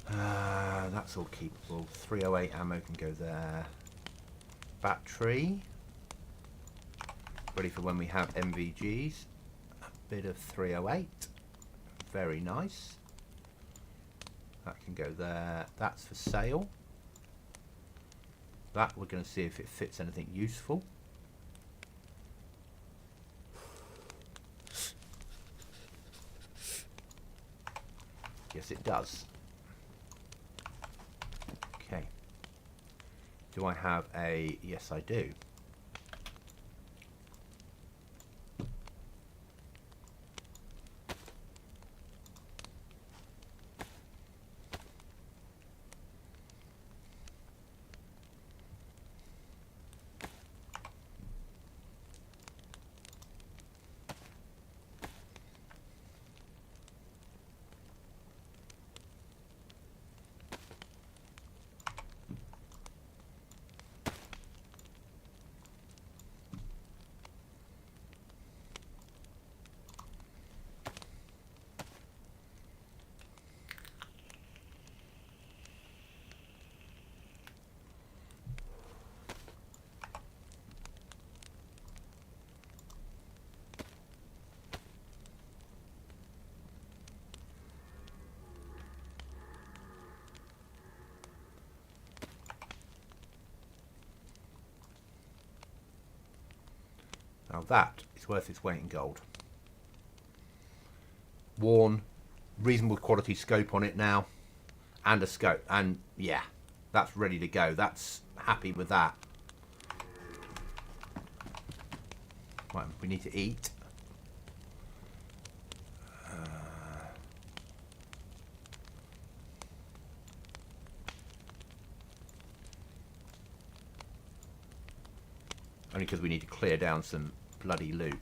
That's all keepable. 308 ammo can go there. Battery. Ready for when we have MVGs. A bit of 308. Very nice. That can go there. That's for sale. That we're going to see if it fits anything useful. Yes, it does. Okay. Do I have a... Yes, I do. Now that is worth its weight in gold. Worn, reasonable quality scope on it now, and a scope, and yeah, that's ready to go. That's happy with that. Right, we need to eat. Only because we need to clear down some bloody loot.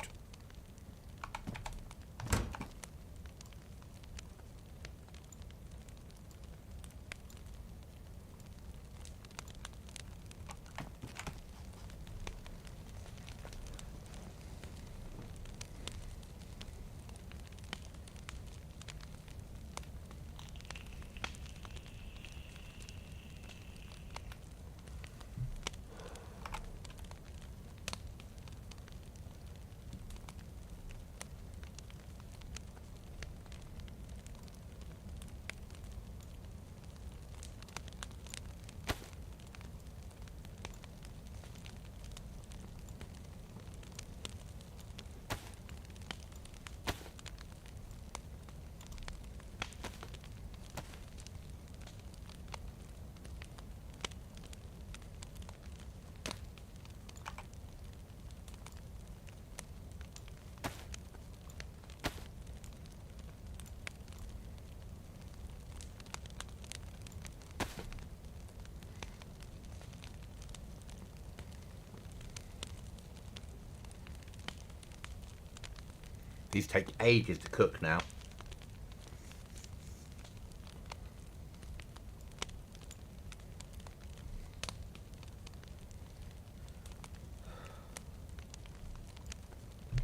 These take ages to cook now.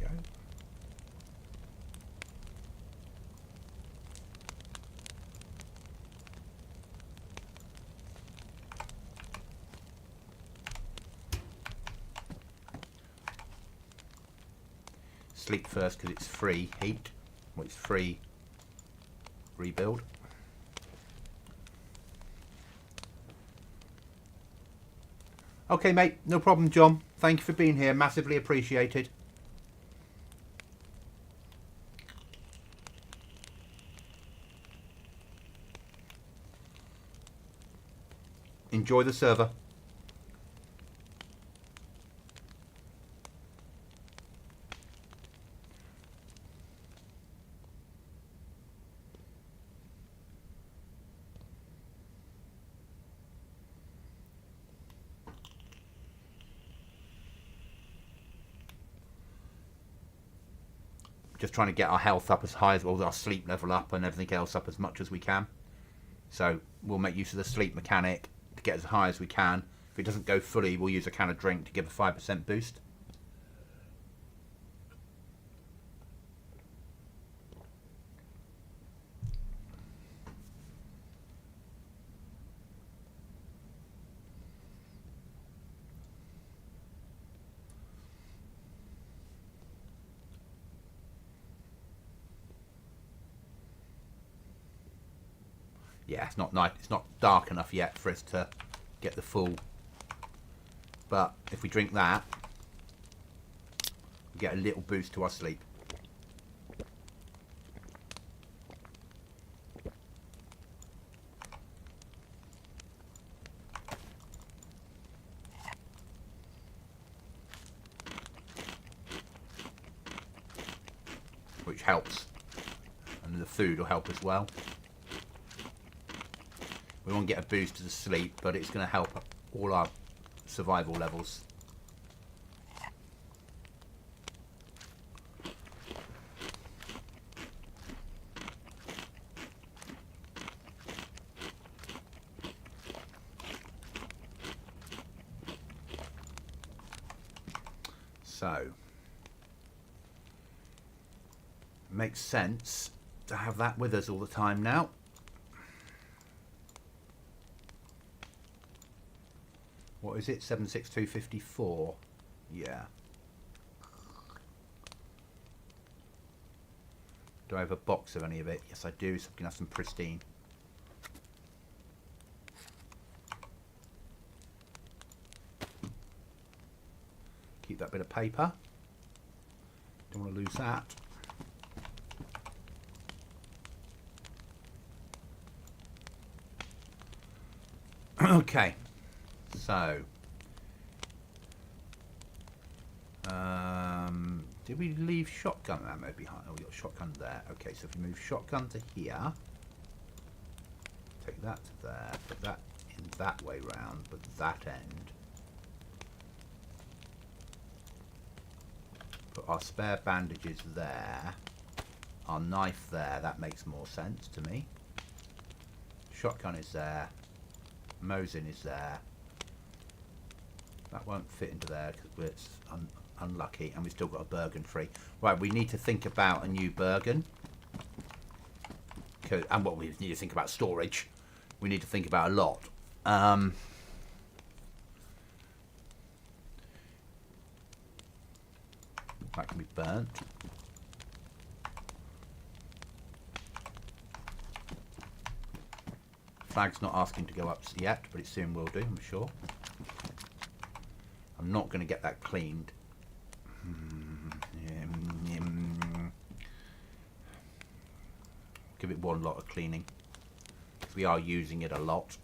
There we go. Sleep first because it's free heat. Well, it's free rebuild. Okay, mate, no problem, John. Thank you for being here. Massively appreciated. Enjoy the server. Just trying to get our health up as high as well, our sleep level up and everything else up as much as we can. So we'll make use of the sleep mechanic to get as high as we can. If it doesn't go fully, we'll use a can of drink to give a 5% boost. Yeah, it's not night. It's not dark enough yet for us to get the full. But if we drink that, we get a little boost to our sleep. Which helps. And the food will help as well. We won't get a boost to the sleep, but it's going to help all our survival levels. So, it makes sense to have that with us all the time now. What is it? 76254. Yeah. Do I have a box of any of it? Yes, I do. So I can have some pristine. Keep that bit of paper. Don't want to lose that. Okay. So, did we leave shotgun ammo behind? Oh, we got shotgun there. Okay, so if we move shotgun to here, take that to there, put that in that way round, but that end. Put our spare bandages there, our knife there. That makes more sense to me. Shotgun is there. Mosin is there. That won't fit into there because it's unlucky, and we've still got a Bergen free. Right, we need to think about a new Bergen. And what we need to think about storage. We need to think about a lot. That can be burnt. Flag's not asking to go up yet, but it soon will do, I'm sure. I'm not going to get that cleaned. Give it one lot of cleaning. We are using it a lot.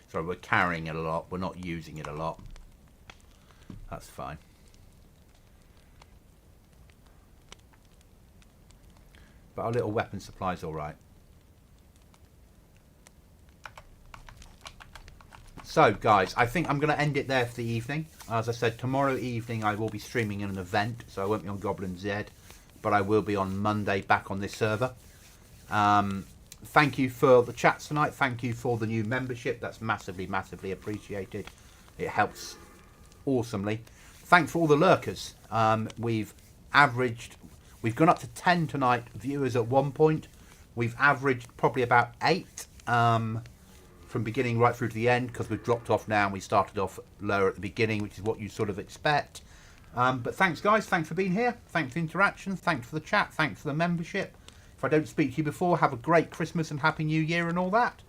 Sorry, we're carrying it a lot. We're not using it a lot. That's fine. But our little weapon supply's all right. So, guys, I think I'm going to end it there for the evening. As I said, tomorrow evening I will be streaming in an event, so I won't be on GoblinZ, but I will be on Monday back on this server. Thank you for the chats tonight. Thank you for the new membership. That's massively, massively appreciated. It helps awesomely. Thanks for all the lurkers. We've gone up to 10 tonight viewers at one point. We've averaged probably about 8 from beginning right through to the end, because we've dropped off now and we started off lower at the beginning, which is what you sort of expect. But thanks, guys. Thanks for being here. Thanks for the interaction. Thanks for the chat. Thanks for the membership. If I don't speak to you before, have a great Christmas and Happy New Year and all that.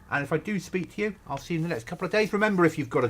And if I do speak to you, I'll see you in the next couple of days. Remember, if you've got a